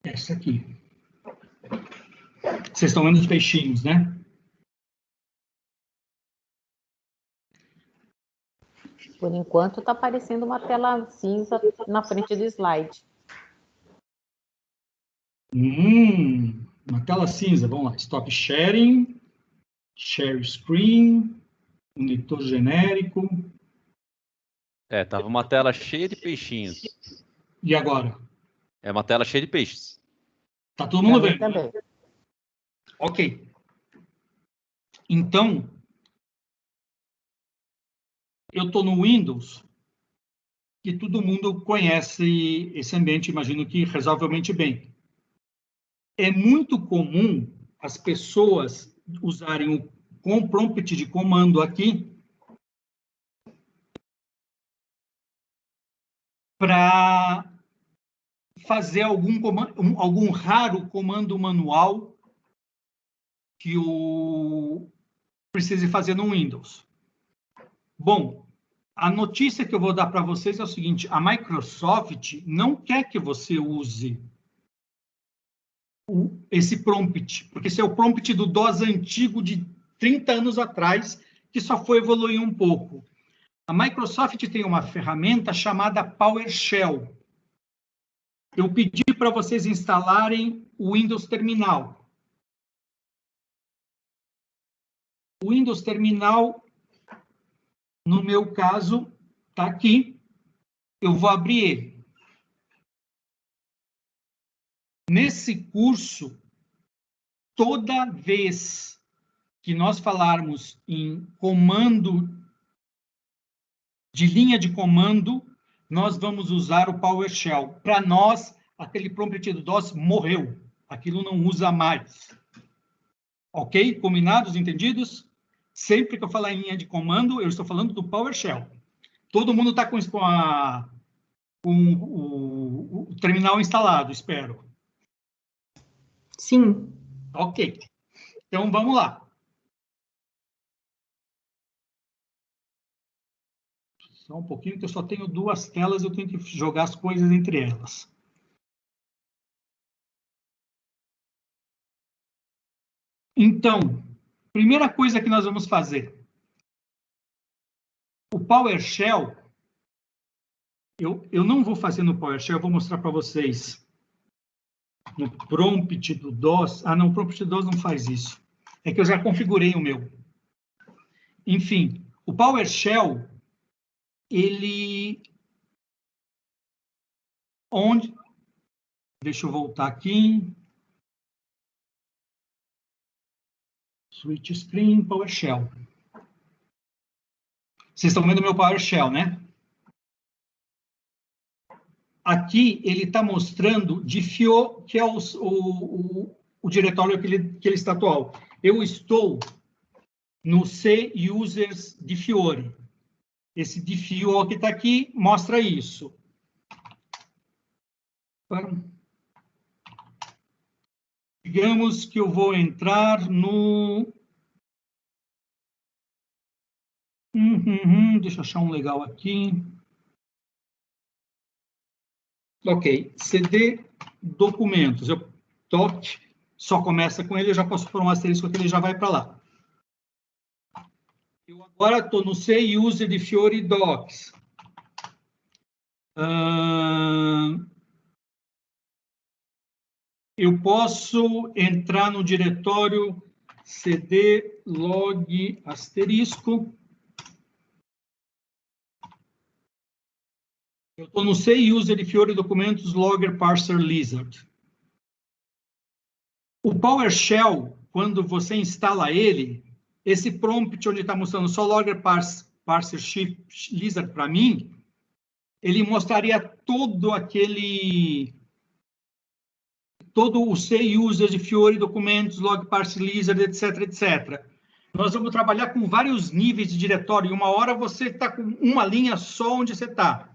Essa aqui. Vocês estão vendo os peixinhos, né? Por enquanto, está aparecendo uma tela cinza na frente do slide. Uma tela cinza. Vamos lá. Stop sharing. Share screen. Monitor genérico. Tava uma tela cheia de peixinhos. E agora? É uma tela cheia de peixes. Tá todo mundo vendo? Também. Ok. Então, eu estou no Windows, que todo mundo conhece esse ambiente, imagino que razoavelmente bem. É muito comum as pessoas usarem o prompt de comando aqui para fazer algum raro comando manual que precise fazer no Windows. Bom, a notícia que eu vou dar para vocês é o seguinte: a Microsoft não quer que você use esse prompt, porque esse é o prompt do DOS antigo de 30 anos atrás, que só foi evoluir um pouco. A Microsoft tem uma ferramenta chamada PowerShell. Eu pedi para vocês instalarem o Windows Terminal. O Windows Terminal, no meu caso, está aqui. Eu vou abrir ele. Nesse curso, toda vez que nós falarmos em comando, de linha de comando, nós vamos usar o PowerShell. Para nós, aquele prompt do DOS morreu. Aquilo não usa mais. Ok? Combinados, entendidos? Sempre que eu falar em linha de comando, eu estou falando do PowerShell. Todo mundo está com o terminal instalado, espero. Sim. Ok. Então, vamos lá. Só um pouquinho, que eu só tenho duas telas, eu tenho que jogar as coisas entre elas. Então, primeira coisa que nós vamos fazer. O PowerShell, eu não vou fazer no PowerShell, eu vou mostrar para vocês no prompt do DOS. Ah, não, o prompt do DOS não faz isso. É que eu já configurei o meu. Enfim, o PowerShell, ele... Deixa eu voltar aqui. Switch Screen, PowerShell. Vocês estão vendo o meu PowerShell, né? Aqui ele está mostrando de Fiori, que é o diretório que ele está atual. Eu estou no C Users de Fiori. Esse de Fiori que está aqui mostra isso. Digamos que eu vou entrar no... deixa eu achar um legal aqui. Ok, CD documentos. Eu toque, só começa com ele, eu já posso pôr um asterisco que ele já vai para lá. Eu agora estou no C user de Fiori Docs. Eu posso entrar no diretório cd log asterisco. Eu estou no C user de Fiori documentos logger parser lizard. O PowerShell, quando você instala ele, esse prompt onde está mostrando só logger parser shift lizard para mim, ele mostraria todo o C user de Fiori documentos, log parser lizard, etc, etc. Nós vamos trabalhar com vários níveis de diretório. E uma hora você está com uma linha só onde você está.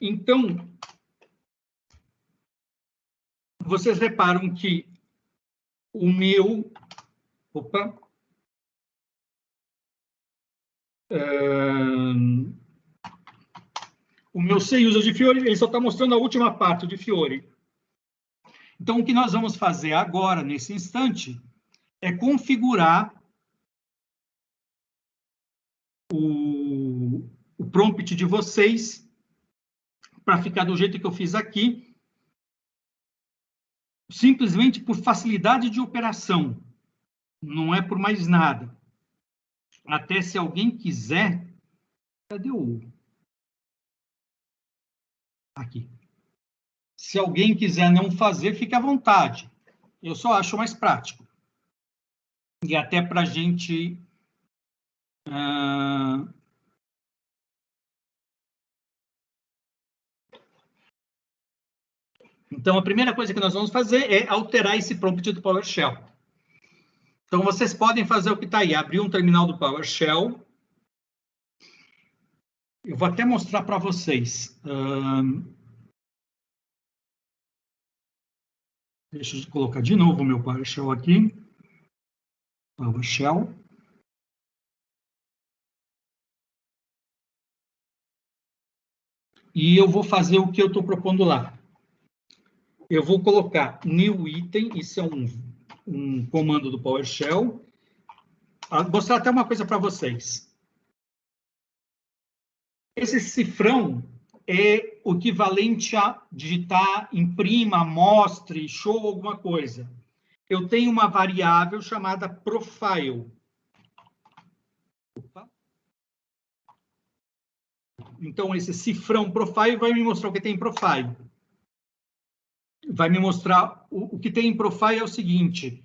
Então, vocês reparam que o meu... Opa! O meu C user de Fiori, ele só está mostrando a última parte de Fiori. Então, o que nós vamos fazer agora, nesse instante, é configurar o prompt de vocês para ficar do jeito que eu fiz aqui, simplesmente por facilidade de operação. Não é por mais nada. Até se alguém quiser... Cadê o... Aqui. Se alguém quiser não fazer, fique à vontade. Eu só acho mais prático. E até para a gente... Então, a primeira coisa que nós vamos fazer é alterar esse prompt do PowerShell. Então, vocês podem fazer o que está aí. Abrir um terminal do PowerShell. Eu vou até mostrar para vocês. Deixa eu colocar de novo o meu PowerShell aqui. PowerShell. E eu vou fazer o que eu estou propondo lá. Eu vou colocar new item, isso é um comando do PowerShell. Vou mostrar até uma coisa para vocês. Esse cifrão é o equivalente a digitar, imprima, mostre, show alguma coisa. Eu tenho uma variável chamada profile. Opa. Então, esse cifrão profile vai me mostrar o que tem em profile. Vai me mostrar o que tem em profile é o seguinte.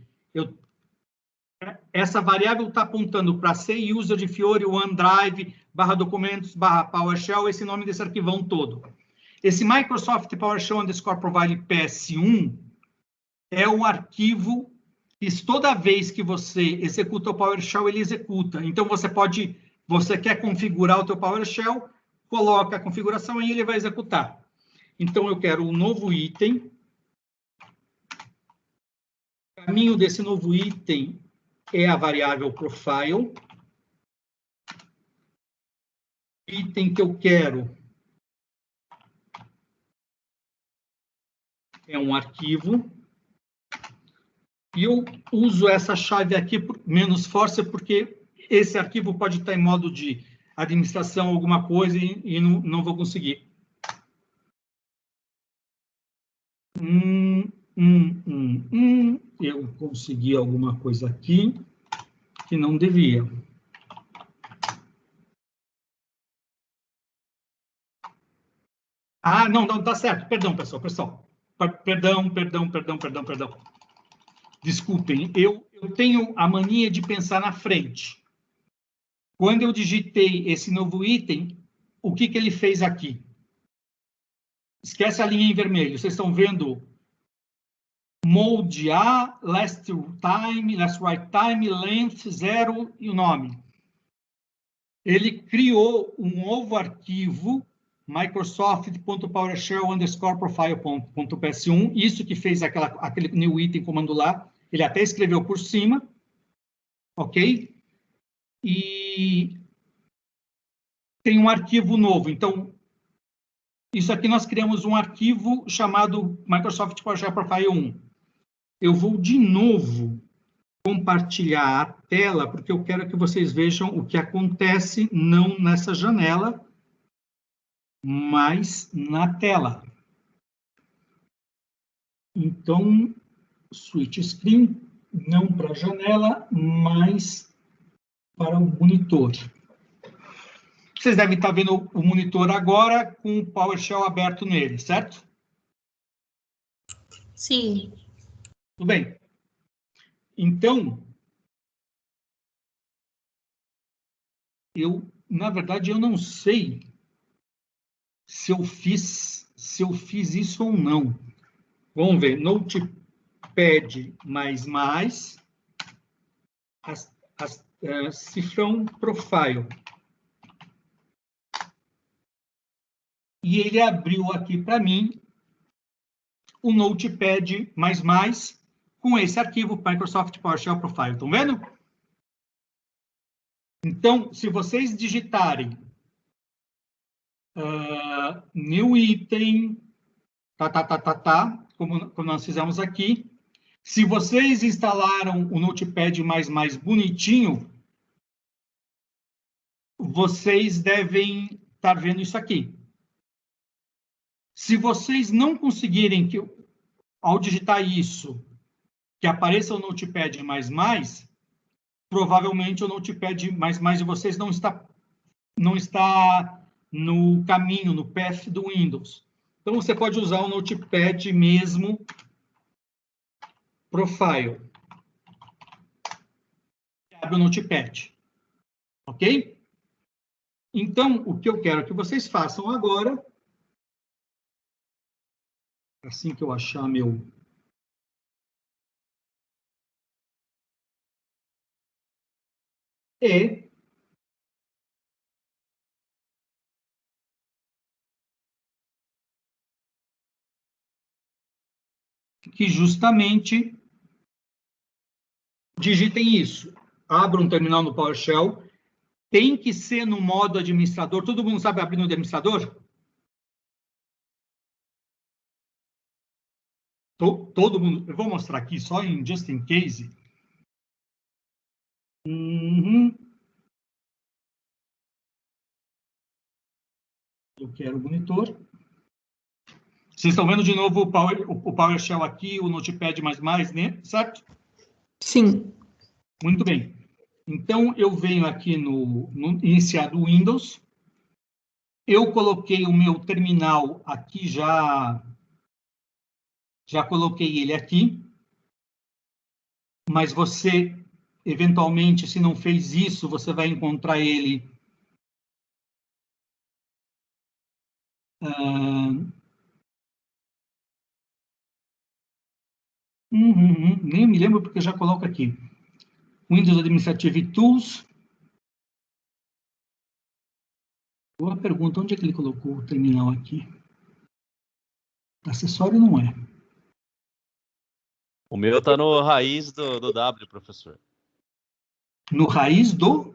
Essa variável está apontando para C user de Fiori, OneDrive, /documentos, /PowerShell, esse nome desse arquivão todo. Esse Microsoft PowerShell _ provide PS1 é um arquivo que toda vez que você executa o PowerShell, ele executa. Então, você quer configurar o teu PowerShell, coloca a configuração e ele vai executar. Então, eu quero um novo item. O caminho desse novo item é a variável profile. O item que eu quero é um arquivo. E eu uso essa chave aqui, -force, porque esse arquivo pode estar em modo de administração, alguma coisa, e não vou conseguir. Eu consegui alguma coisa aqui que não devia. Ah, não, tá certo. Perdão, pessoal. Perdão. Desculpem, eu tenho a mania de pensar na frente. Quando eu digitei esse novo item, o que ele fez aqui? Esquece a linha em vermelho. Vocês estão vendo mode A, last write time, length 0 e o nome. Ele criou um novo arquivo, Microsoft.PowerShell _ profile.ps1, isso que fez aquele new item comando lá. Ele até escreveu por cima, ok? E tem um arquivo novo. Então, Isso aqui nós criamos um arquivo chamado Microsoft PowerShell Profile 1. Eu vou de novo compartilhar a tela, porque eu quero que vocês vejam o que acontece não nessa janela, mas na tela. Então, switch screen, não para a janela, mas para o monitor. Vocês devem estar vendo o monitor agora com o PowerShell aberto nele, certo? Sim. Tudo bem. Então, na verdade, eu não sei se eu fiz isso ou não. Vamos ver, Notepad++, cifrão profile. E ele abriu aqui para mim o Notepad++ com esse arquivo Microsoft PowerShell Profile. Estão vendo? Então, se vocês digitarem new item, como nós fizemos aqui, se vocês instalaram o Notepad++ bonitinho, vocês devem estar vendo isso aqui. Se vocês não conseguirem, ao digitar isso, que apareça o Notepad++, provavelmente o Notepad++ de vocês não está no caminho, no path do Windows. Então, você pode usar o Notepad mesmo, Profile. Abre o Notepad. Ok? Então, o que eu quero que vocês façam agora, assim que eu achar meu... é que justamente digitem isso. Abra um terminal no PowerShell. Tem que ser no modo administrador. Todo mundo sabe abrir no administrador? Todo mundo. Eu vou mostrar aqui só em just in case. Eu quero o monitor. Vocês estão vendo de novo o PowerShell aqui, o Notepad++, né? Certo? Sim. Muito bem. Então, eu venho aqui no iniciar do Windows. Eu coloquei o meu terminal aqui, já coloquei ele aqui. Mas você, eventualmente, se não fez isso, você vai encontrar ele... nem me lembro porque eu já coloco aqui. Windows Administrative Tools. Boa pergunta, onde é que ele colocou o terminal aqui? Acessório não é. O meu está no raiz do W, professor. No raiz do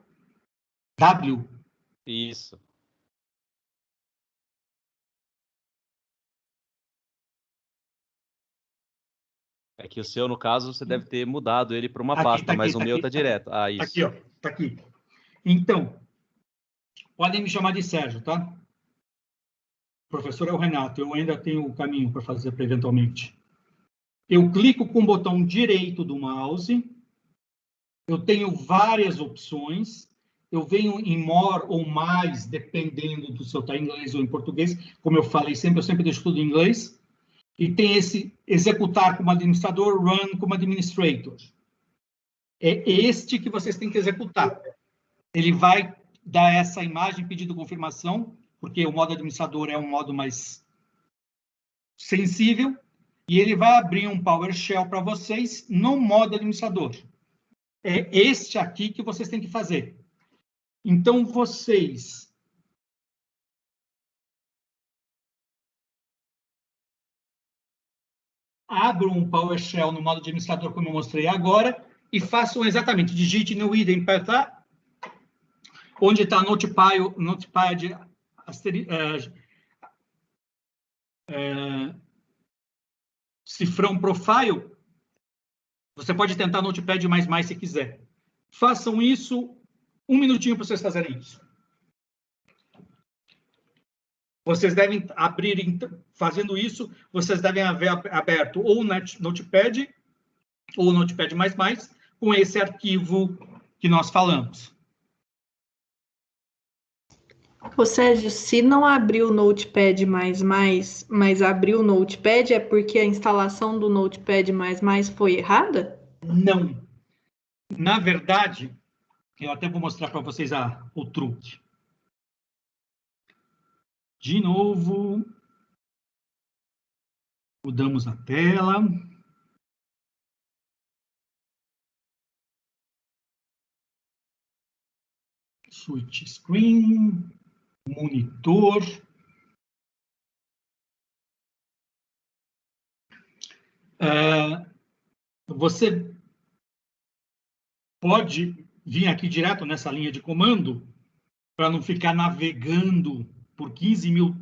W? Isso. É que o seu, no caso, você deve ter mudado ele para uma pasta, mas o meu está direto. Ah, isso. Aqui, ó. Está aqui. Então, podem me chamar de Sérgio, tá? O professor é o Renato. Eu ainda tenho o caminho para fazer eventualmente. Eu clico com o botão direito do mouse. Eu tenho várias opções. Eu venho em more ou mais, dependendo do se eu está em inglês ou em português. Como eu falei sempre, eu sempre deixo tudo em inglês. E tem esse executar como administrador, run como administrator. É este que vocês têm que executar. Ele vai dar essa imagem pedindo confirmação, porque o modo administrador é um modo mais sensível, e ele vai abrir um PowerShell para vocês no modo administrador. É este aqui que vocês têm que fazer. Então, vocês... abram um PowerShell no modo administrador, como eu mostrei agora, e façam exatamente, digite no item path, onde está Notepad cifrão profile, você pode tentar Notepad++ se quiser. Façam isso, 1 minutinho para vocês fazerem isso. Vocês devem abrir, fazendo isso, vocês devem haver aberto ou o Notepad ou o Notepad++ com esse arquivo que nós falamos. Ô Sérgio, se não abrir o Notepad++, mas abrir o Notepad, é porque a instalação do Notepad++ foi errada? Não. Na verdade, eu até vou mostrar para vocês o truque. De novo, mudamos a tela. Switch screen, monitor. Você pode vir aqui direto nessa linha de comando para não ficar navegando por 15 mil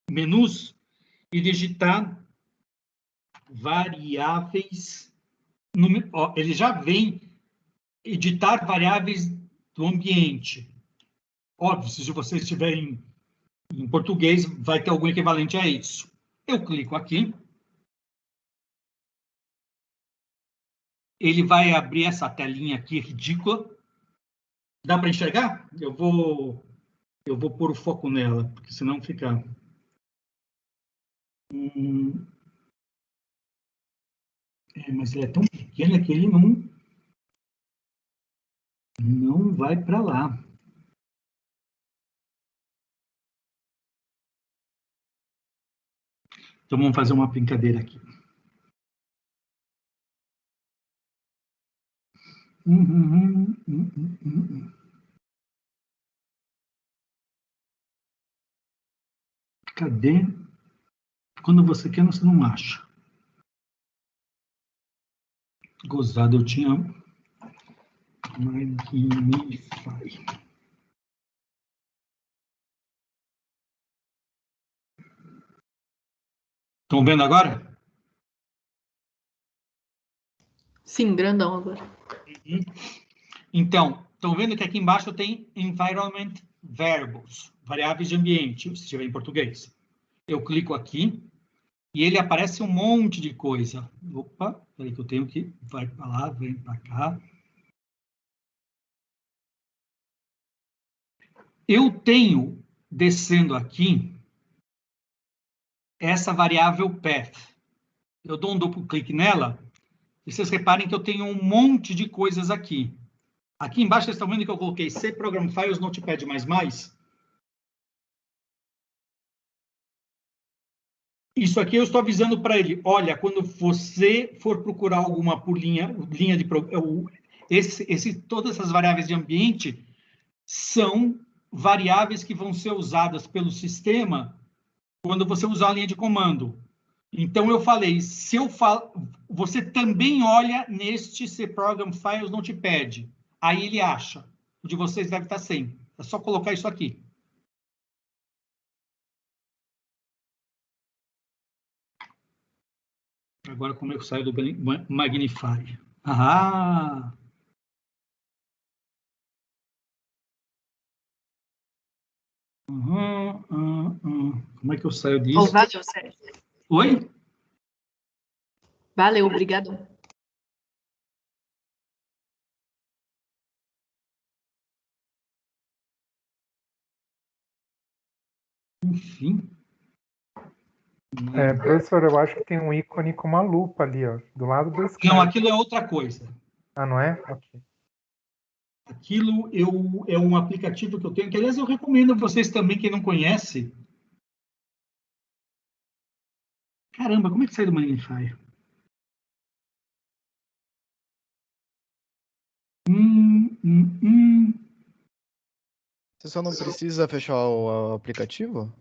menus e digitar variáveis. Ele já vem editar variáveis do ambiente. Óbvio, se vocês estiverem em português, vai ter algum equivalente a isso. Eu clico aqui. Ele vai abrir essa telinha aqui ridícula. Dá para enxergar? Eu vou pôr o foco nela, porque senão fica... mas ele é tão pequeno que ele não vai para lá. Então, vamos fazer uma brincadeira aqui. Cadê? Quando você quer, você não acha. Gozado, eu tinha... Magnifier. Estão vendo agora? Sim, grandão agora. Então, estão vendo que aqui embaixo tem Environment Variables, variáveis de ambiente, se estiver em português. Eu clico aqui e ele aparece um monte de coisa. Opa, peraí que eu tenho que... Vai para lá, vem para cá. Eu tenho, descendo aqui, essa variável path. Eu dou um duplo clique nela e vocês reparem que eu tenho um monte de coisas aqui. Aqui embaixo, vocês estão vendo que eu coloquei C Program Files Notepad++. Isso aqui eu estou avisando para ele. Olha, quando você for procurar alguma por linha de... todas essas variáveis de ambiente são variáveis que vão ser usadas pelo sistema quando você usar a linha de comando. Então, eu falei, você também olha neste C Program Files Notepad. Aí ele acha. O de vocês deve estar sem. É só colocar isso aqui. Agora, como é que eu saio do Magnify? Ah! Como é que eu saio disso? Valeu, Sérgio. Oi? Valeu, obrigado. Enfim. Professor, eu acho que tem um ícone com uma lupa ali, ó, do lado do Skype. Não, aquilo é outra coisa. Ah, não é? Ok. Aquilo é um aplicativo que eu tenho, que, aliás, eu recomendo a vocês também, quem não conhece. Caramba, como é que sai do Magnify? Você só não precisa fechar o aplicativo?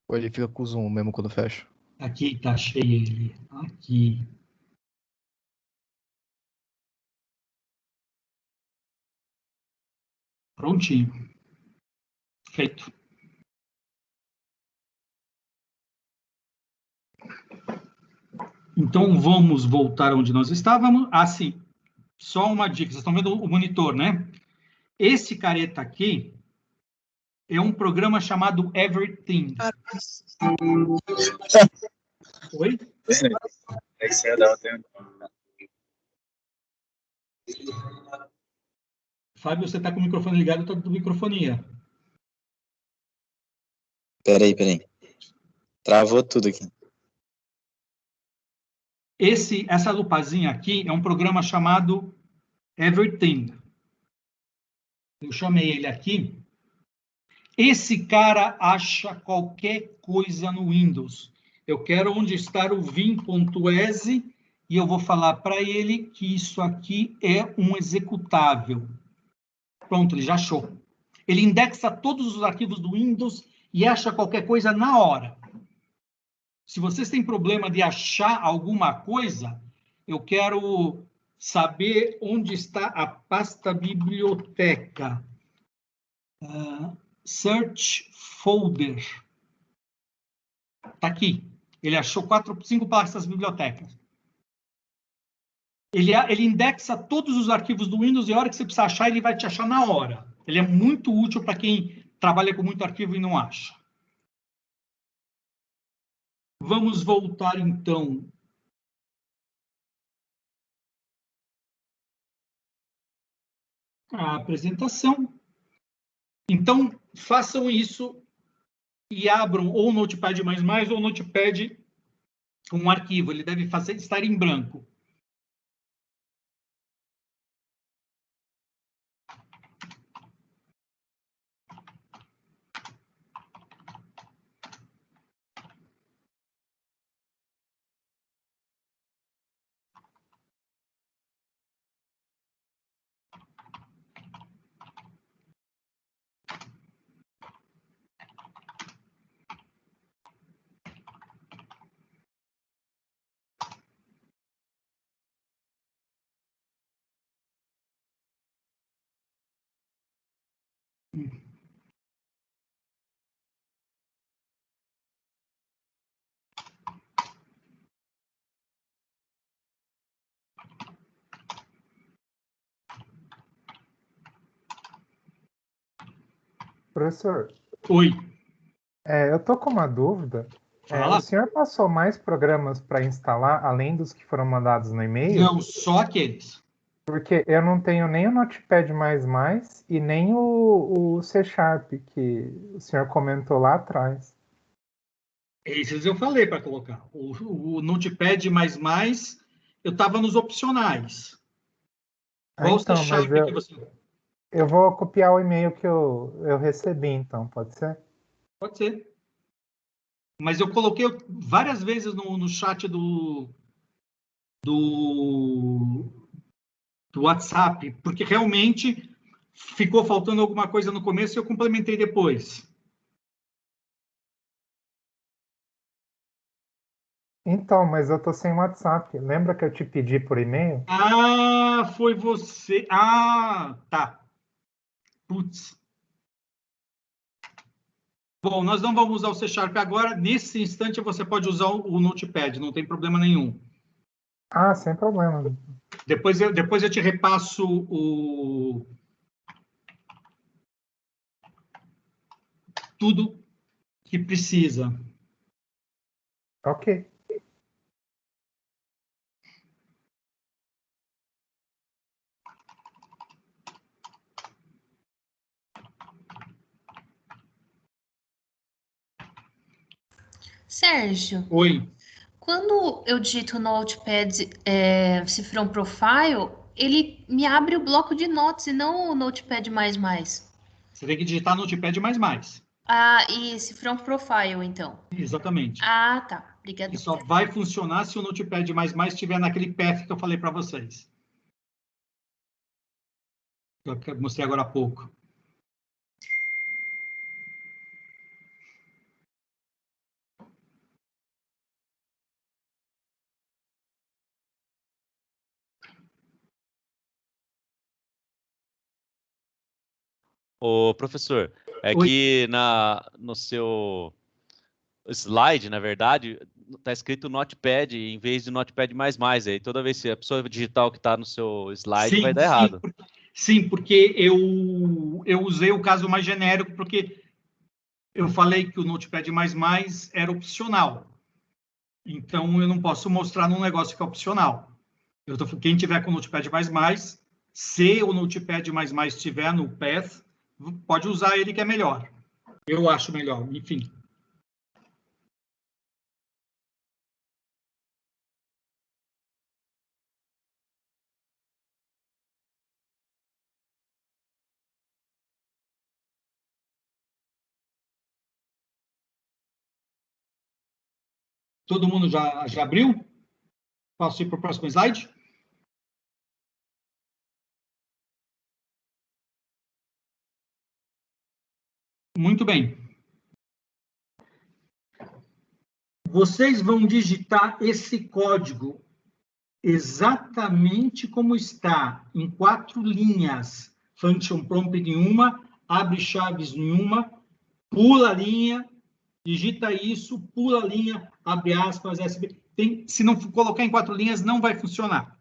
Ou ele fica com o zoom mesmo quando fecha? Aqui, tá, achei ele. Aqui. Prontinho. Feito. Então, vamos voltar onde nós estávamos. Ah, sim. Só uma dica. Vocês estão vendo o monitor, né? Esse careta aqui é um programa chamado Everything. Oi? Fábio, você está com o microfone ligado, está com microfonia. Peraí. Travou tudo aqui. Essa lupazinha aqui é um programa chamado Everything. Eu chamei ele aqui. Esse cara acha qualquer coisa no Windows. Eu quero onde está o vim.exe e eu vou falar para ele que isso aqui é um executável. Pronto, ele já achou. Ele indexa todos os arquivos do Windows e acha qualquer coisa na hora. Se vocês têm problema de achar alguma coisa, eu quero saber onde está a pasta biblioteca. Search folder. Está aqui. Ele achou 5 pastas bibliotecas. Ele indexa todos os arquivos do Windows e a hora que você precisar achar, ele vai te achar na hora. Ele é muito útil para quem trabalha com muito arquivo e não acha. Vamos voltar, então, à apresentação. Então, façam isso e abram ou o Notepad++ ou o Notepad com um arquivo. Ele deve estar em branco. Professor, Oi. eu tô com uma dúvida. Fala. O senhor passou mais programas para instalar, além dos que foram mandados no e-mail? Não, só aqueles. Porque eu não tenho nem o Notepad++ e nem o C Sharp, que o senhor comentou lá atrás. Esses eu falei para colocar. O Notepad++, eu estava nos opcionais. Qual Então, C Sharp mas que você... eu vou copiar o e-mail que eu recebi, então, pode ser? Pode ser. Mas eu coloquei várias vezes no chat do WhatsApp, porque realmente ficou faltando alguma coisa no começo e eu complementei depois. Então, mas eu tô sem WhatsApp. Lembra que eu te pedi por e-mail? Ah, foi você. Ah, tá. Putz. Bom, nós não vamos usar o C Sharp agora. Nesse instante, você pode usar o Notepad, não tem problema nenhum. Ah, sem problema. Depois eu te repasso tudo que precisa. Ok. Sérgio, Oi. quando eu digito no Notepad Cifrão Profile, ele me abre o bloco de notas e não o Notepad++. Você tem que digitar Notepad++. Ah, e Cifrão Profile, então. Exatamente. Ah, tá. Obrigada. E só vai funcionar se o Notepad++ estiver naquele path que eu falei para vocês. Eu mostrei agora há pouco. Ô, professor, é Oi. que no seu slide, na verdade, está escrito Notepad em vez de Notepad++. Aí toda vez que a pessoa digitar o que está no seu slide, vai dar errado. Sim, porque eu usei o caso mais genérico, porque eu falei que o Notepad++ era opcional. Então, eu não posso mostrar num negócio que é opcional. Quem tiver com o Notepad++, se o Notepad++ estiver no Path, pode usar ele que é melhor. Eu acho melhor, enfim. Todo mundo já abriu? Posso ir para o próximo slide? Muito bem. Vocês vão digitar esse código exatamente como está, em 4 linhas. Function prompt em uma, abre chaves em uma, pula a linha, digita isso, pula a linha, abre aspas, SB. Se não colocar em 4 linhas, não vai funcionar.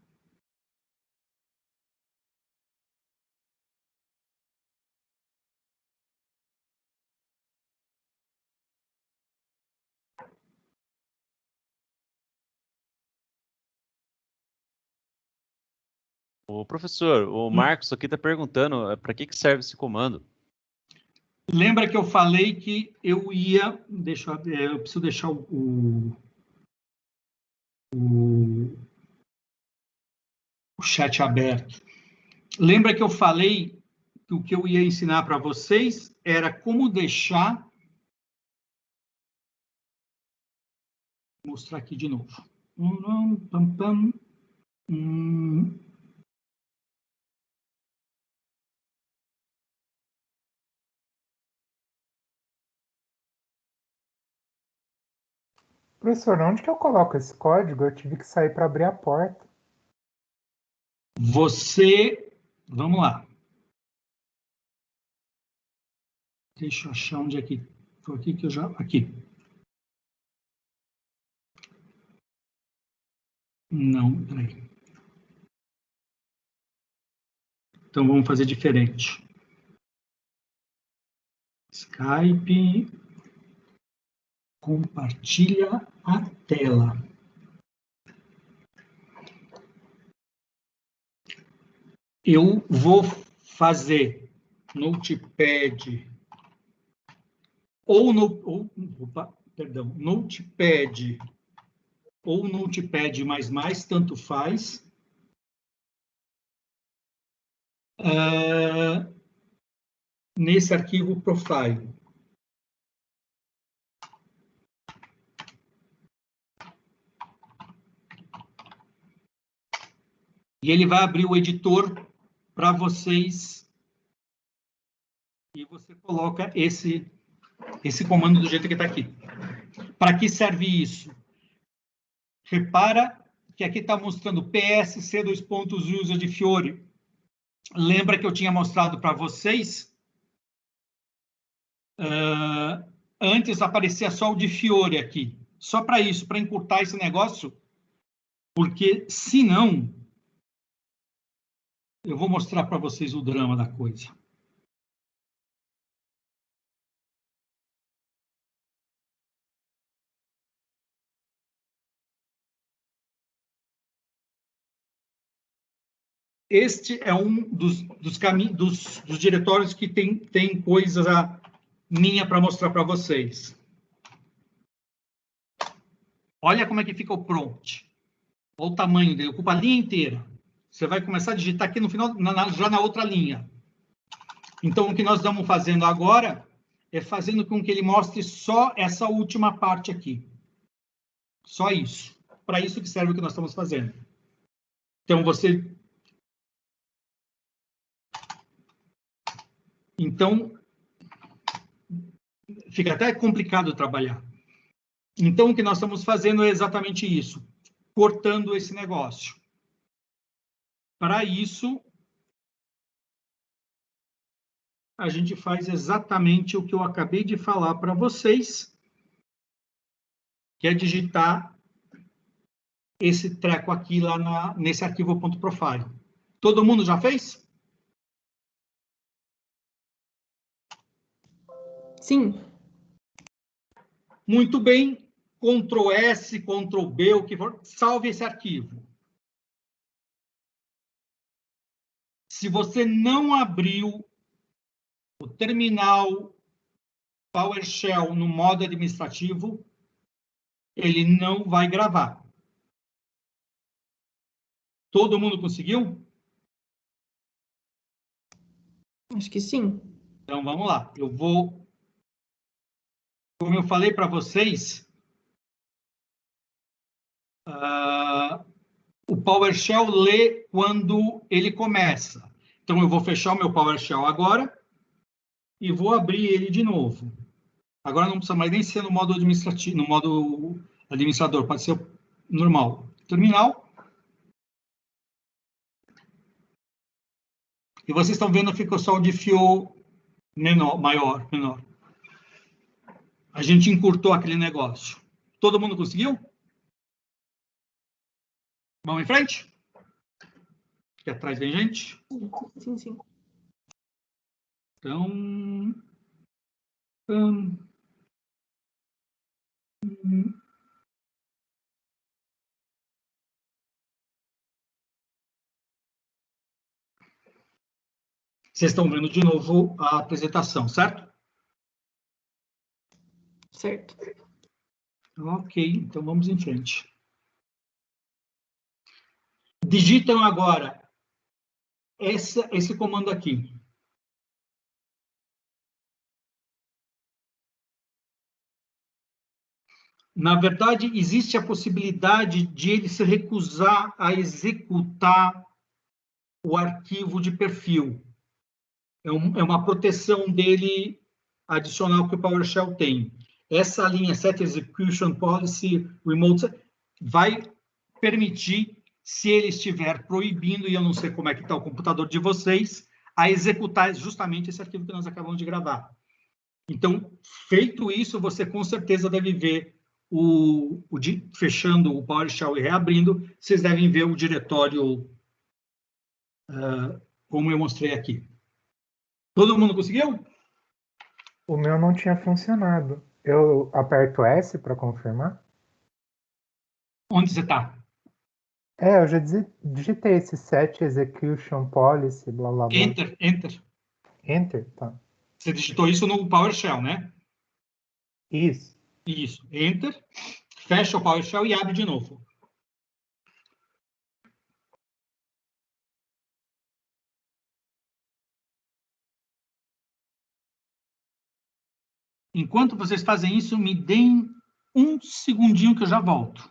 O professor, o Marcos aqui está perguntando para que serve esse comando? Lembra que eu falei que eu ia... eu preciso deixar o chat aberto. Lembra que eu falei que o que eu ia ensinar para vocês era como deixar... Vou mostrar aqui de novo. Professor, onde que eu coloco esse código? Eu tive que sair para abrir a porta. Vamos lá. Deixa eu achar onde é que... Foi aqui que eu já... Aqui. Não, peraí. Então, vamos fazer diferente. Skype. Compartilha a tela. Eu vou fazer Notepad Notepad ou Notepad++, tanto faz. Nesse arquivo profile. E ele vai abrir o editor para vocês. E você coloca esse comando do jeito que está aqui. Para que serve isso? Repara que aqui está mostrando PSC user de Fiori. Lembra que eu tinha mostrado para vocês? Antes aparecia só o de Fiori aqui. Só para isso, para encurtar esse negócio. Porque, senão, eu vou mostrar para vocês o drama da coisa. Este é um dos diretórios que tem coisa minha para mostrar para vocês. Olha como é que fica o prompt. Olha o tamanho dele, ocupa a linha inteira. Você vai começar a digitar aqui no final, já na outra linha. Então, o que nós estamos fazendo agora é fazendo com que ele mostre só essa última parte aqui. Só isso. Para isso que serve o que nós estamos fazendo. Então, Então, fica até complicado trabalhar. Então, o que nós estamos fazendo é exatamente isso. Cortando esse negócio. Para isso, a gente faz exatamente o que eu acabei de falar para vocês. que é digitar esse treco aqui lá nesse arquivo .profile. Todo mundo já fez? Sim. Muito bem. Ctrl S, Ctrl B, o que for. Salve esse arquivo. Se você não abriu o terminal PowerShell no modo administrativo, ele não vai gravar. Todo mundo conseguiu? Acho que sim. Então, vamos lá. Eu vou... Como eu falei para vocês, o PowerShell lê quando ele começa. Então, eu vou fechar o meu PowerShell agora e vou abrir ele de novo. Agora não precisa mais nem ser no modo administrativo, no modo administrador, pode ser normal. Terminal. E vocês estão vendo, ficou só o DFO menor. A gente encurtou aquele negócio. Todo mundo conseguiu? Vamos em frente? Aqui atrás vem gente. Sim. Então... Vocês estão vendo de novo a apresentação, certo? Certo. Ok, então vamos em frente. Digitam agora esse comando aqui. Na verdade, existe a possibilidade de ele se recusar a executar o arquivo de perfil. É uma proteção dele adicional que o PowerShell tem. Essa linha Set Execution Policy Remote vai permitir, se ele estiver proibindo, e eu não sei como é que está o computador de vocês, a executar justamente esse arquivo que nós acabamos de gravar. Então, feito isso, você com certeza deve ver fechando o PowerShell e reabrindo, vocês devem ver o diretório como eu mostrei aqui. Todo mundo conseguiu? O meu não tinha funcionado. Eu aperto S para confirmar? Onde você está? Eu já digitei esse Set Execution Policy, blá blá blá. Enter. Enter? Tá. Você digitou isso no PowerShell, né? Isso. Isso. Enter. Fecha o PowerShell e abre de novo. Enquanto vocês fazem isso, me deem um segundinho que eu já volto.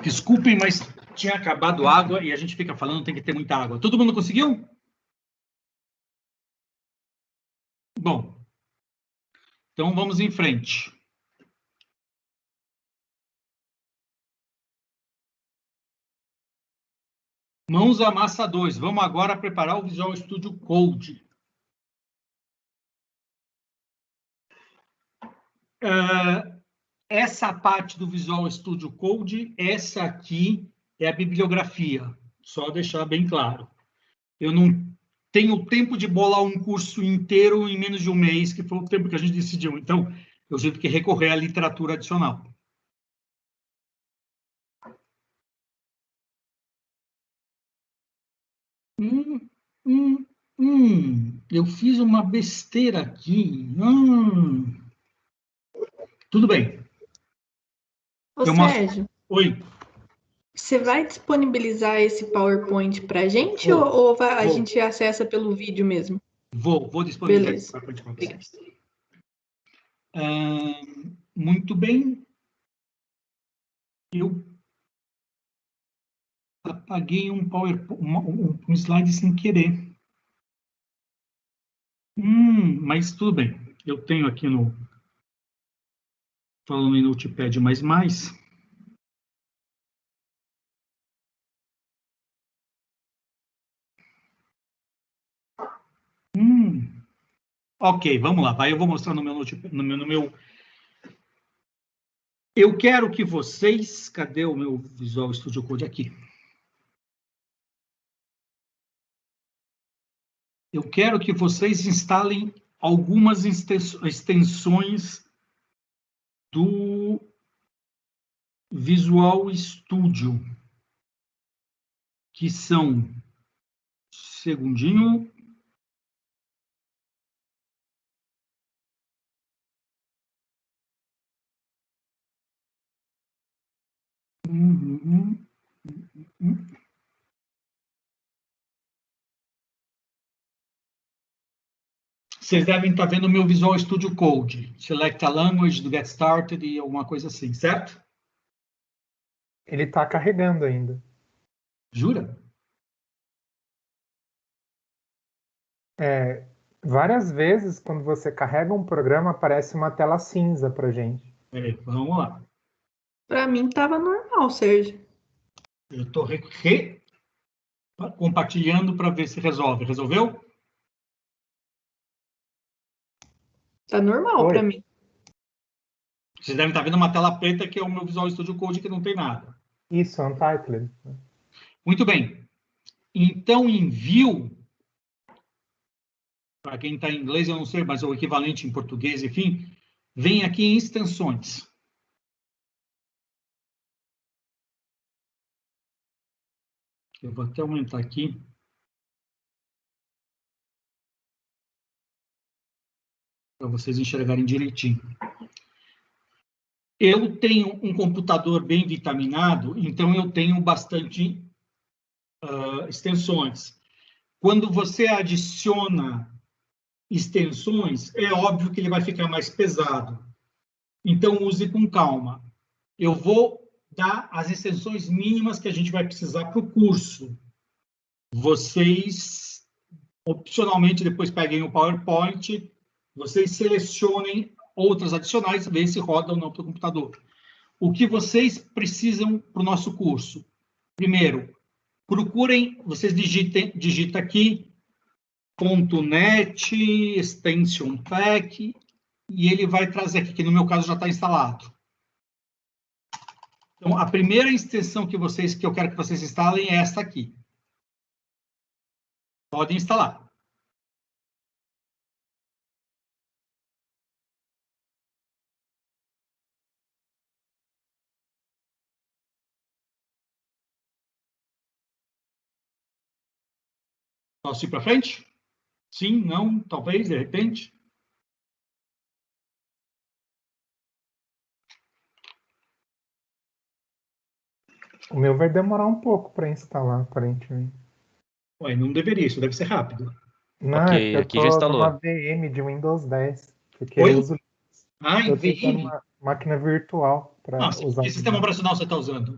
Desculpem, mas tinha acabado água e a gente fica falando, tem que ter muita água. Todo mundo conseguiu? Bom, então vamos em frente. Mãos à massa 2. Vamos agora preparar o Visual Studio Code. Essa parte do Visual Studio Code, essa aqui é a bibliografia. Só deixar bem claro. Eu não tenho tempo de bolar um curso inteiro em menos de um mês, que foi o tempo que a gente decidiu. Então, eu tive que recorrer à literatura adicional. Eu fiz uma besteira aqui. Tudo bem. Ô, Sérgio. Oi. Você vai disponibilizar esse PowerPoint para a gente ou a gente acessa pelo vídeo mesmo? Vou disponibilizar esse PowerPoint para vocês. Muito bem. Eu apaguei um PowerPoint, um slide sem querer. Mas tudo bem. Eu tenho aqui falando em Notepad++. Ok, vamos lá. Eu vou mostrar no meu Notepad, no meu. Eu quero que vocês. Cadê o meu Visual Studio Code aqui? Eu quero que vocês instalem algumas extensões do Visual Studio, que são, segundinho, Vocês devem estar vendo o meu Visual Studio Code. Select a language, do Get Started e alguma coisa assim, certo? Ele está carregando ainda. Jura? Várias vezes, quando você carrega um programa, aparece uma tela cinza para gente. Peraí, vamos lá. Para mim estava normal, Sérgio. Eu estou compartilhando para ver se resolve. Resolveu? Tá normal para mim. Vocês devem estar vendo uma tela preta, que é o meu Visual Studio Code, que não tem nada. Isso, Untitled. Muito bem. Então, em View, para quem está em inglês, eu não sei, mas é o equivalente em português, enfim, vem aqui em extensões. Eu vou até aumentar aqui. Para vocês enxergarem direitinho. Eu tenho um computador bem vitaminado, então eu tenho bastante extensões. Quando você adiciona extensões, é óbvio que ele vai ficar mais pesado. Então, use com calma. Eu vou dar as extensões mínimas que a gente vai precisar para o curso. Vocês, opcionalmente, depois peguem o PowerPoint, vocês selecionem outras adicionais, veem se roda ou não para o computador. O que vocês precisam para o nosso curso? Primeiro, procurem, vocês digita aqui, .NET, Extension Pack, e ele vai trazer aqui, que no meu caso já está instalado. Então, a primeira extensão que eu quero que vocês instalem é esta aqui. Podem instalar. Posso ir para frente? Sim, não, talvez, de repente. O meu vai demorar um pouco para instalar, aparentemente. Ué, não deveria, isso deve ser rápido. Não, Ok, eu aqui já instalou. numa VM de Windows 10. Porque Oi? eu uso Em eu tô usando VM? uma máquina virtual para usar. Que sistema operacional você está usando?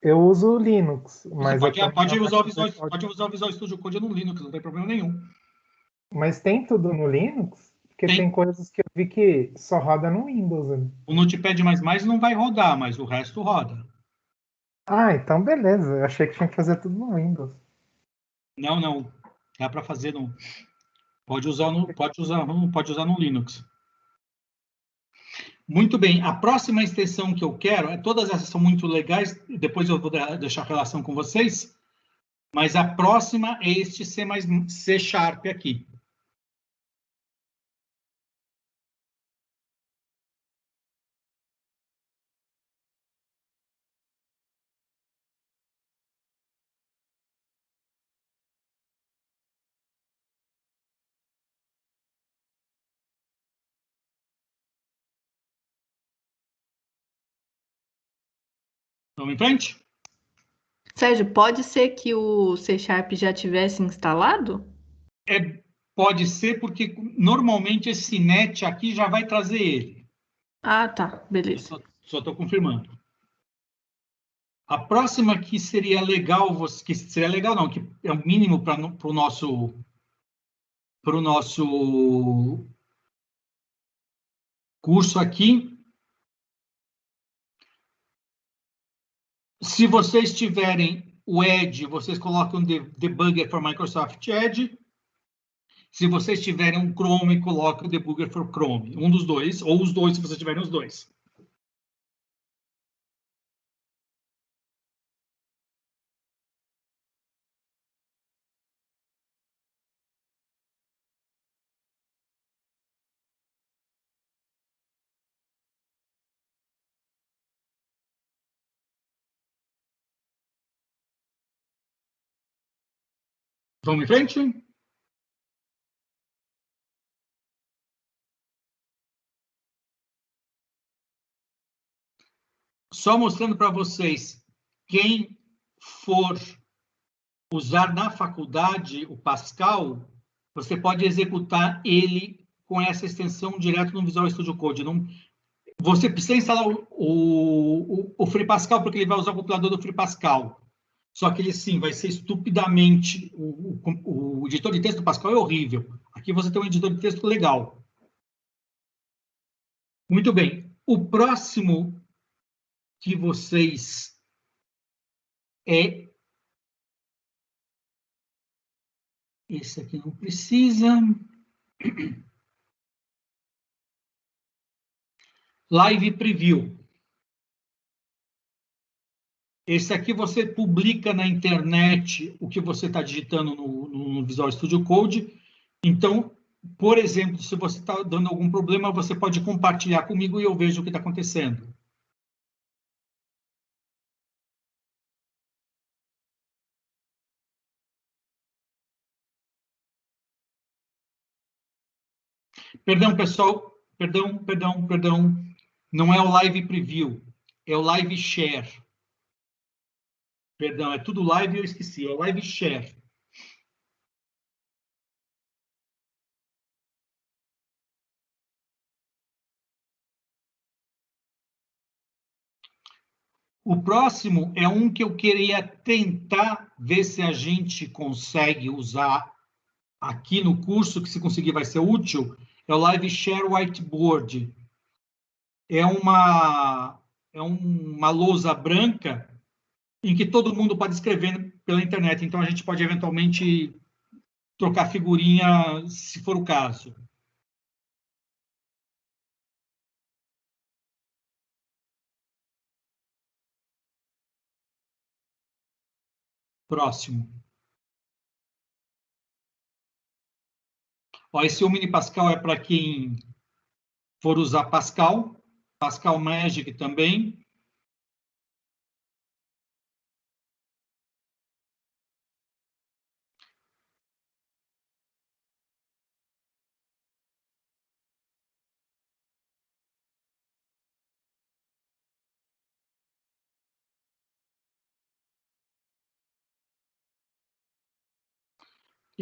Eu uso o Linux, mas pode usar o Visual Studio Code no Linux, não tem problema nenhum. Mas tem tudo no Linux? Porque Tem. tem coisas que eu vi que só roda no Windows. O Notepad++ não vai rodar, mas o resto roda. Ah, então beleza. Eu achei que tinha que fazer tudo no Windows. Não. Dá para fazer no... Pode usar no Linux. Muito bem. A próxima extensão que eu quero, todas essas são muito legais, depois eu vou deixar a relação com vocês, mas a próxima é este C Sharp aqui. Vamos em frente? Sérgio, pode ser que o C Sharp já tivesse instalado? Pode ser, porque normalmente esse net aqui já vai trazer ele. Ah, tá. Beleza. Só estou confirmando. A próxima que seria legal, que é o mínimo para o nosso curso aqui. Se vocês tiverem o Edge, vocês colocam Debugger for Microsoft Edge. Se vocês tiverem um Chrome, coloquem o Debugger for Chrome. Um dos dois, ou os dois, se vocês tiverem os dois. Vamos em frente? Só mostrando para vocês, quem for usar na faculdade o Pascal, você pode executar ele com essa extensão direto no Visual Studio Code. Você precisa instalar o FreePascal, porque ele vai usar o compilador do FreePascal. Só que ele, sim, vai ser estupidamente... O editor de texto do Pascal é horrível. Aqui você tem um editor de texto legal. Muito bem. O próximo que vocês... Esse aqui não precisa. Live Preview. Esse aqui você publica na internet o que você está digitando no Visual Studio Code. Então, por exemplo, se você está dando algum problema, você pode compartilhar comigo e eu vejo o que está acontecendo. Perdão, pessoal. Perdão. Não é o Live Preview, é o Live Share. Perdão, é tudo live e eu esqueci. É o Live Share. O próximo é um que eu queria tentar ver se a gente consegue usar aqui no curso, que se conseguir vai ser útil, é o Live Share Whiteboard. É uma lousa branca em que todo mundo pode escrever pela internet. Então, a gente pode, eventualmente, trocar figurinha, se for o caso. Próximo. Ó, esse Omni Pascal é para quem for usar Pascal. Pascal Magic também.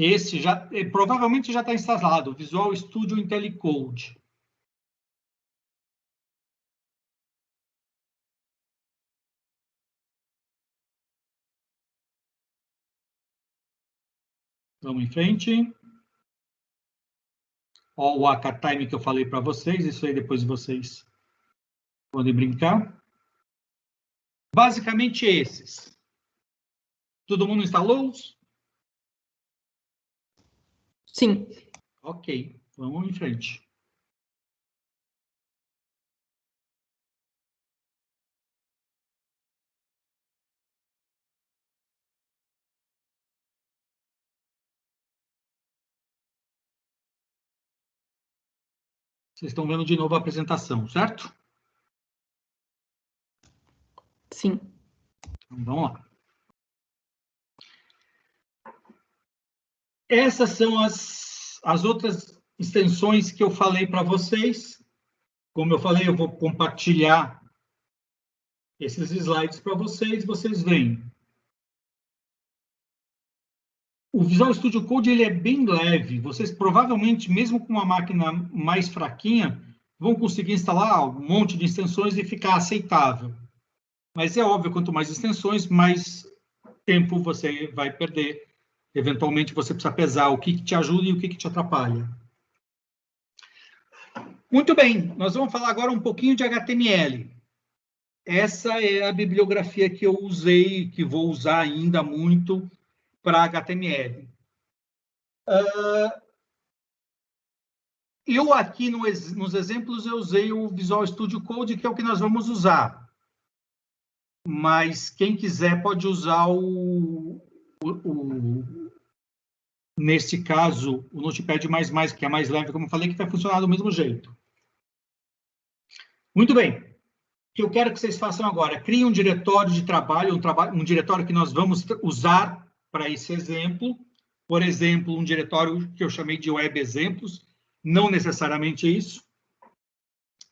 Esse provavelmente já está instalado, Visual Studio IntelliCode. Vamos em frente. Ó, o Akatime que eu falei para vocês, isso aí depois vocês podem brincar. Basicamente esses. Todo mundo instalou? Sim. Ok, vamos em frente. Vocês estão vendo de novo a apresentação, certo? Sim. Então, vamos lá. Essas são as outras extensões que eu falei para vocês. Como eu falei, eu vou compartilhar esses slides para vocês, vocês veem. O Visual Studio Code ele é bem leve. Vocês provavelmente, mesmo com uma máquina mais fraquinha, vão conseguir instalar um monte de extensões e ficar aceitável. Mas é óbvio, quanto mais extensões, mais tempo você vai perder. Eventualmente, você precisa pesar o que te ajuda e o que te atrapalha. Muito bem, nós vamos falar agora um pouquinho de HTML. Essa é a bibliografia que eu usei, que vou usar ainda muito para HTML. Eu aqui nos exemplos eu usei o Visual Studio Code, que é o que nós vamos usar. Mas quem quiser pode usar nesse caso, o Notepad++, que é mais leve, como eu falei, que vai funcionar do mesmo jeito. Muito bem. O que eu quero que vocês façam agora? Criem um diretório de trabalho, um diretório que nós vamos usar para esse exemplo. Por exemplo, um diretório que eu chamei de Web Exemplos. Não necessariamente isso.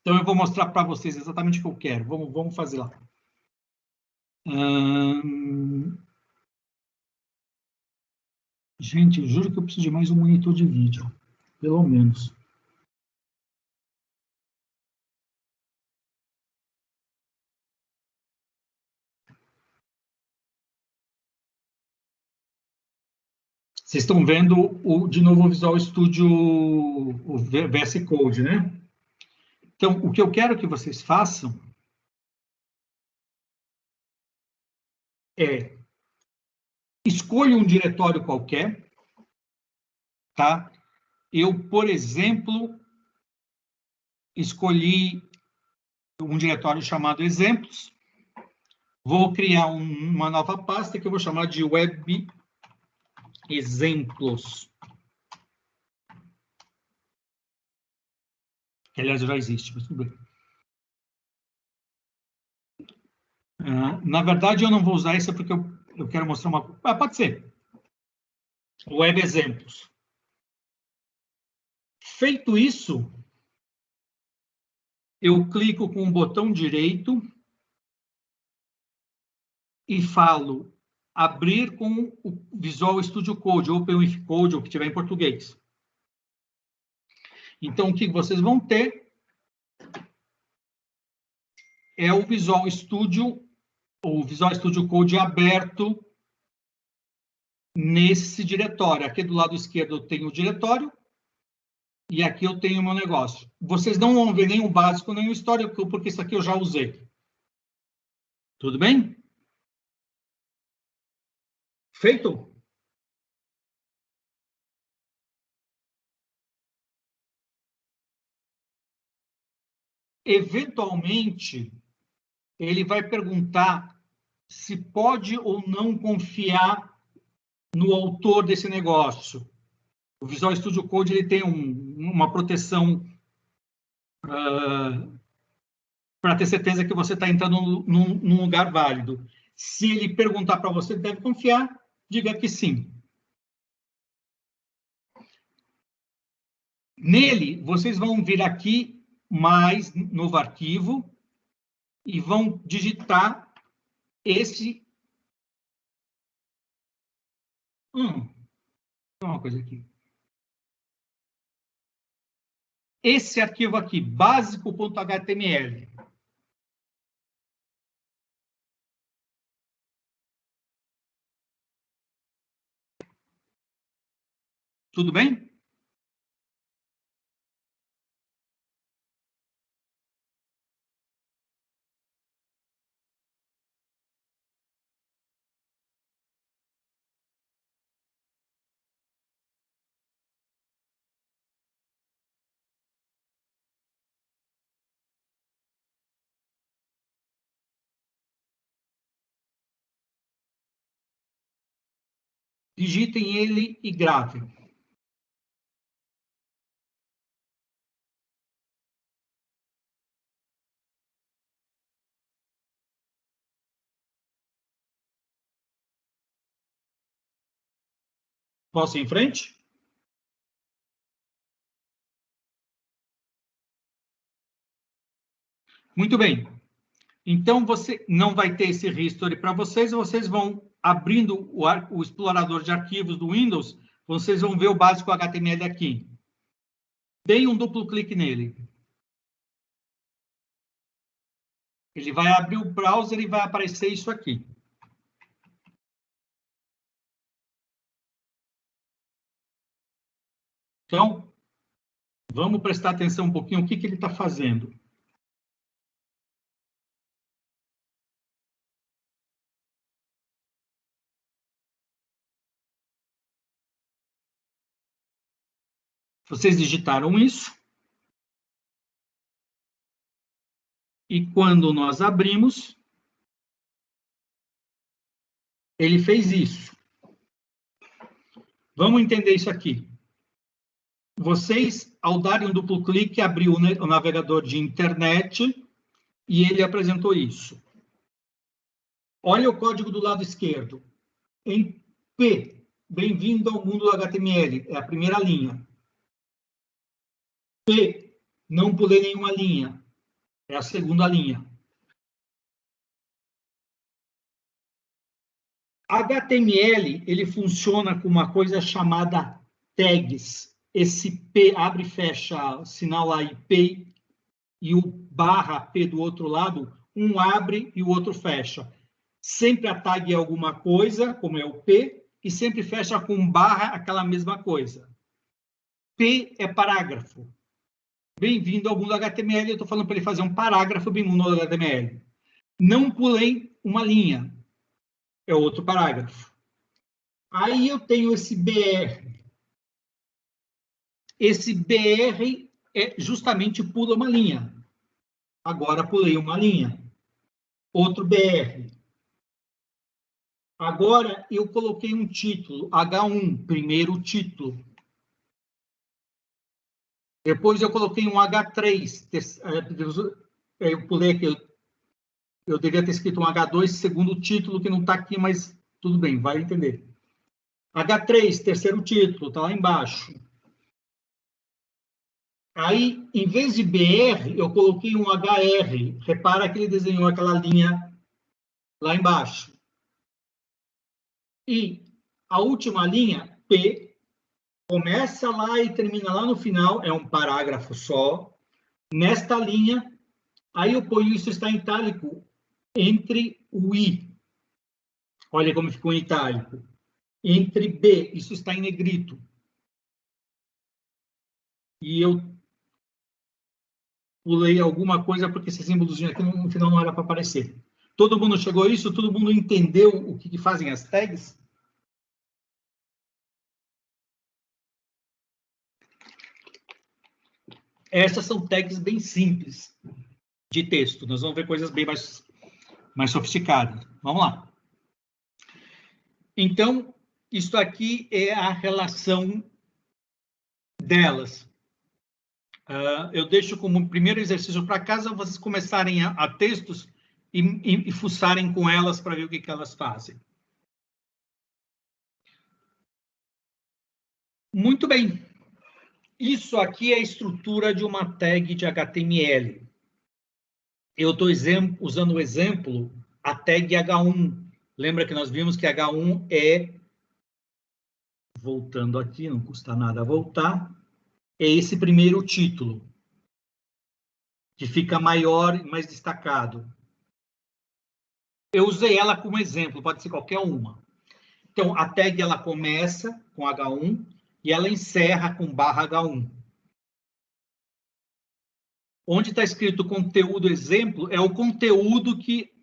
Então, eu vou mostrar para vocês exatamente o que eu quero. Vamos fazer lá. Gente, eu juro que eu preciso de mais um monitor de vídeo. Pelo menos. Vocês estão vendo, de novo, o Visual Studio, o VS Code, né? Então, o que eu quero que vocês façam é escolha um diretório qualquer, tá? Eu, por exemplo, escolhi um diretório chamado Exemplos. Vou criar uma nova pasta que eu vou chamar de Web Exemplos. Que, aliás, já existe, mas tudo bem. Na verdade, eu não vou usar isso porque eu quero mostrar uma... pode ser. Web Exemplos. Feito isso, eu clico com o botão direito e falo abrir com o Visual Studio Code, ou OpenWith Code, ou o que tiver em português. Então, o que vocês vão ter é o Visual Studio, ou Visual Studio Code aberto nesse diretório. Aqui do lado esquerdo eu tenho o diretório, e aqui eu tenho o meu negócio. Vocês não vão ver nem o básico, nem o histórico, porque isso aqui eu já usei. Tudo bem? Feito? Eventualmente, ele vai perguntar se pode ou não confiar no autor desse negócio. O Visual Studio Code ele tem uma proteção para ter certeza que você está entrando num lugar válido. Se ele perguntar para você, deve confiar, diga que sim. Nele, vocês vão vir aqui, mais novo arquivo, e vão digitar esse... uma coisa aqui. Esse arquivo aqui, básico.html. Tudo bem? Digitem ele e gravem. Posso ir em frente? Muito bem. Então, você não vai ter esse history para vocês, vocês vão abrindo o explorador de arquivos do Windows, vocês vão ver o básico HTML aqui. Deem um duplo clique nele. Ele vai abrir o browser e vai aparecer isso aqui. Então, vamos prestar atenção um pouquinho o que ele está fazendo. Vocês digitaram isso. E quando nós abrimos, ele fez isso. Vamos entender isso aqui. Vocês, ao darem um duplo clique, abriu o navegador de internet e ele apresentou isso. Olha o código do lado esquerdo. Em P, bem-vindo ao mundo do HTML, é a primeira linha. P, não pulei nenhuma linha, é a segunda linha. HTML, ele funciona com uma coisa chamada tags. Esse P abre e fecha, sinal lá IP, e o barra P do outro lado, um abre e o outro fecha. Sempre a tag é alguma coisa, como é o P, e sempre fecha com barra aquela mesma coisa. P é parágrafo. Bem-vindo ao mundo HTML, eu estou falando para ele fazer um parágrafo bem-vindo ao HTML. Não pulei uma linha, é outro parágrafo. Aí eu tenho esse BR. Esse BR é justamente pula uma linha. Agora pulei uma linha. Outro BR. Agora eu coloquei um título, H1, primeiro título. Depois eu coloquei um H3. Eu pulei aqui. Eu devia ter escrito um H2, segundo título, que não está aqui, mas tudo bem, vai entender. H3, terceiro título, está lá embaixo. Aí, em vez de BR, eu coloquei um HR. Repara que ele desenhou aquela linha lá embaixo. E a última linha, P, começa lá e termina lá no final, é um parágrafo só. Nesta linha, aí eu ponho isso está em itálico entre o I. Olha como ficou em itálico. Entre B, isso está em negrito. E eu pulei alguma coisa porque esse símbolozinho aqui no final não era para aparecer. Todo mundo chegou a isso? Todo mundo entendeu o que fazem as tags? Essas são tags bem simples de texto. Nós vamos ver coisas bem mais sofisticadas. Vamos lá. Então, isso aqui é a relação delas. Eu deixo como primeiro exercício para casa vocês começarem a textos e fuçarem com elas para ver o que elas fazem. Muito bem. Isso aqui é a estrutura de uma tag de HTML. Eu estou usando o exemplo, a tag H1. Lembra que nós vimos que H1 é... Voltando aqui, não custa nada voltar. É esse primeiro título, que fica maior e mais destacado. Eu usei ela como exemplo, pode ser qualquer uma. Então, a tag ela começa com H1 e ela encerra com /H1. Onde está escrito conteúdo exemplo, é o conteúdo que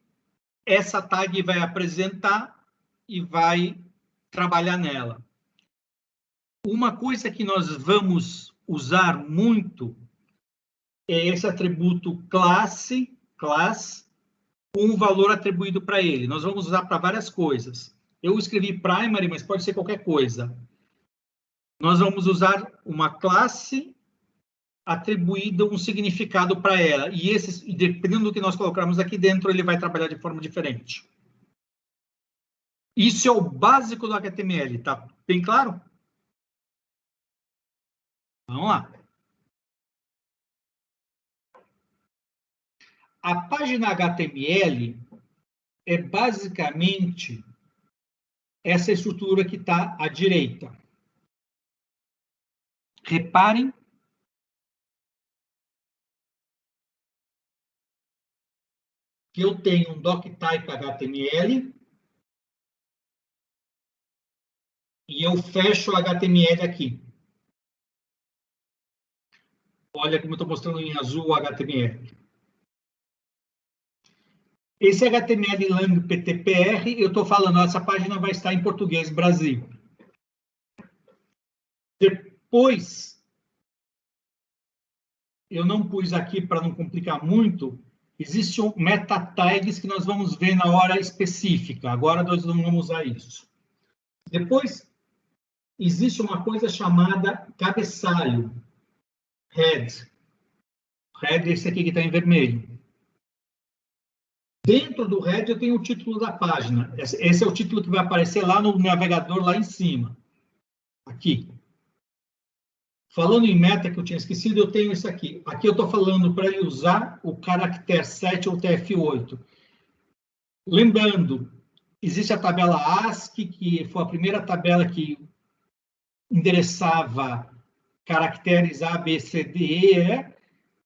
essa tag vai apresentar e vai trabalhar nela. Uma coisa que nós vamos usar muito é esse atributo class, com um valor atribuído para ele. Nós vamos usar para várias coisas. Eu escrevi primary, mas pode ser qualquer coisa. Nós vamos usar uma classe atribuída um significado para ela. E dependendo do que nós colocarmos aqui dentro, ele vai trabalhar de forma diferente. Isso é o básico do HTML, tá bem claro? Vamos lá. A página HTML é basicamente essa estrutura que está à direita. Reparem que eu tenho um doctype HTML e eu fecho o HTML aqui. Olha como eu estou mostrando em azul o HTML. Esse HTML lang PTPR, eu estou falando, essa página vai estar em português Brasil. Depois, eu não pus aqui para não complicar muito, existem meta tags que nós vamos ver na hora específica. Agora nós não vamos usar isso. Depois, existe uma coisa chamada cabeçalho. Head. Head é esse aqui que está em vermelho. Dentro do head eu tenho o título da página. Esse é o título que vai aparecer lá no navegador, lá em cima. Aqui. Falando em meta, que eu tinha esquecido, eu tenho isso aqui. Aqui eu estou falando para ele usar o caractere 7 ou TF8. Lembrando, existe a tabela ASCII, que foi a primeira tabela que endereçava caracteres A, B, C, D, E,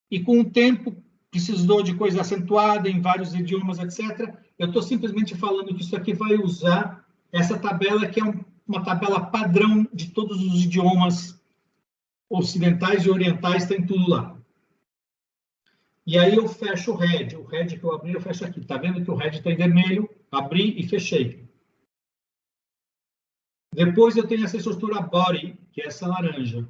e com o tempo precisou de coisa acentuada em vários idiomas, etc. Eu estou simplesmente falando que isso aqui vai usar essa tabela, que é uma tabela padrão de todos os idiomas ocidentais e orientais, tem tudo lá. E aí eu fecho o head. O head que eu abri, eu fecho aqui. Está vendo que o head está em vermelho? Abri e fechei. Depois eu tenho essa estrutura body, que é essa laranja.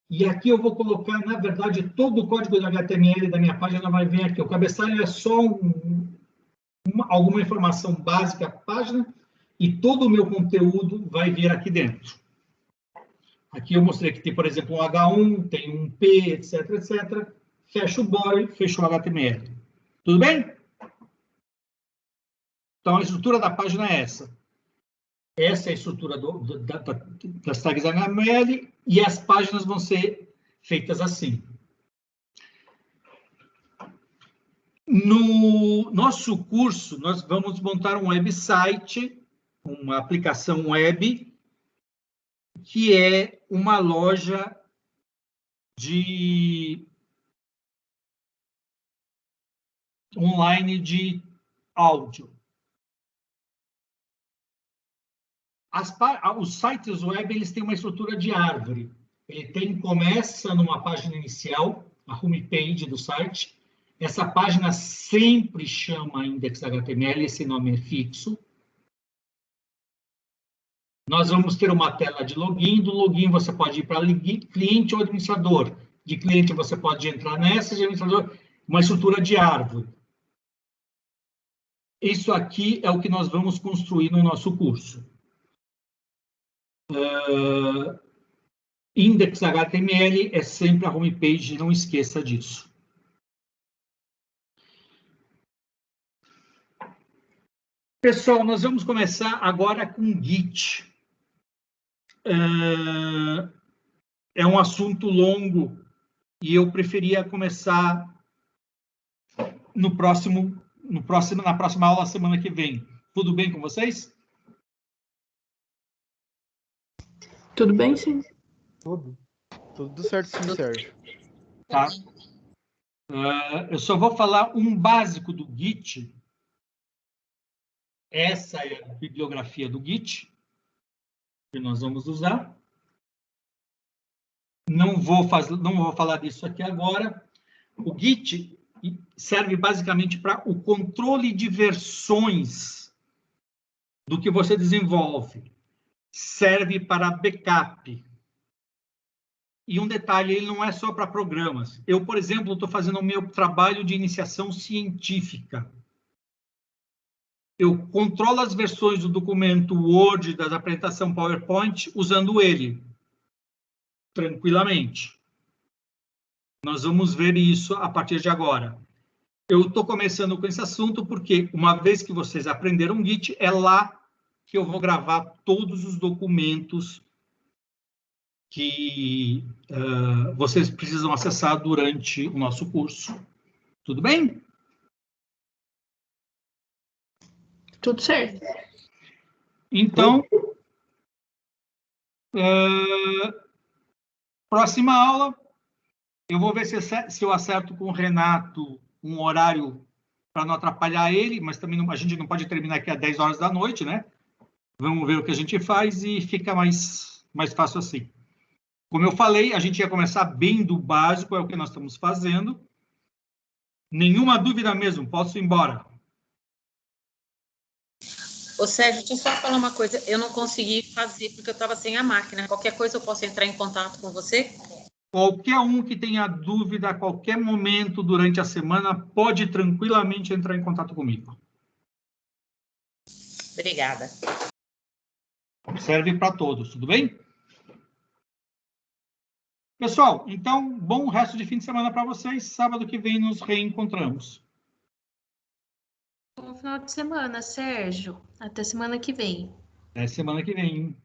E aqui eu vou colocar, na verdade, todo o código do HTML da minha página vai vir aqui. O cabeçalho é só alguma informação básica da página e todo o meu conteúdo vai vir aqui dentro. Aqui eu mostrei que tem, por exemplo, um H1, tem um P, etc, etc. Fecho o body, fecho o HTML. Tudo bem? Então, a estrutura da página é essa. Essa é a estrutura das tags HTML e as páginas vão ser feitas assim. No nosso curso, nós vamos montar um website, uma aplicação web, que é uma loja online de áudio. Os sites web, eles têm uma estrutura de árvore. Ele começa numa página inicial, a homepage do site. Essa página sempre chama index.html, esse nome é fixo. Nós vamos ter uma tela de login. Do login você pode ir para cliente ou administrador. De cliente você pode entrar nessa, de administrador, uma estrutura de árvore. Isso aqui é o que nós vamos construir no nosso curso. Index.html é sempre a homepage, não esqueça disso. Pessoal, nós vamos começar agora com Git. É um assunto longo e eu preferia começar na próxima aula, semana que vem. Tudo bem com vocês? Tudo bem, sim. Tudo certo, sim, Sérgio. Tá. Eu só vou falar um básico do Git. Essa é a bibliografia do Git que nós vamos usar. Não vou falar disso aqui agora. O Git serve basicamente para o controle de versões do que você desenvolve. Serve para backup. E um detalhe, ele não é só para programas. Eu, por exemplo, estou fazendo o meu trabalho de iniciação científica. Eu controlo as versões do documento Word, da apresentação PowerPoint, usando ele, tranquilamente. Nós vamos ver isso a partir de agora. Eu estou começando com esse assunto porque, uma vez que vocês aprenderam Git, é lá que eu vou gravar todos os documentos que vocês precisam acessar durante o nosso curso. Tudo bem? Tudo certo. Então, próxima aula, eu vou ver se eu acerto com o Renato um horário para não atrapalhar ele, mas também a gente não pode terminar aqui às 10 horas da noite, né? Vamos ver o que a gente faz e fica mais fácil assim. Como eu falei, a gente ia começar bem do básico, é o que nós estamos fazendo. Nenhuma dúvida mesmo, posso ir embora. Ô Sérgio, deixa eu só falar uma coisa. Eu não consegui fazer porque eu estava sem a máquina. Qualquer coisa eu posso entrar em contato com você? Qualquer um que tenha dúvida a qualquer momento durante a semana pode tranquilamente entrar em contato comigo. Obrigada. Serve para todos, tudo bem? Pessoal, então, bom resto de fim de semana para vocês. Sábado que vem nos reencontramos. Bom final de semana, Sérgio. Até semana que vem. Até semana que vem.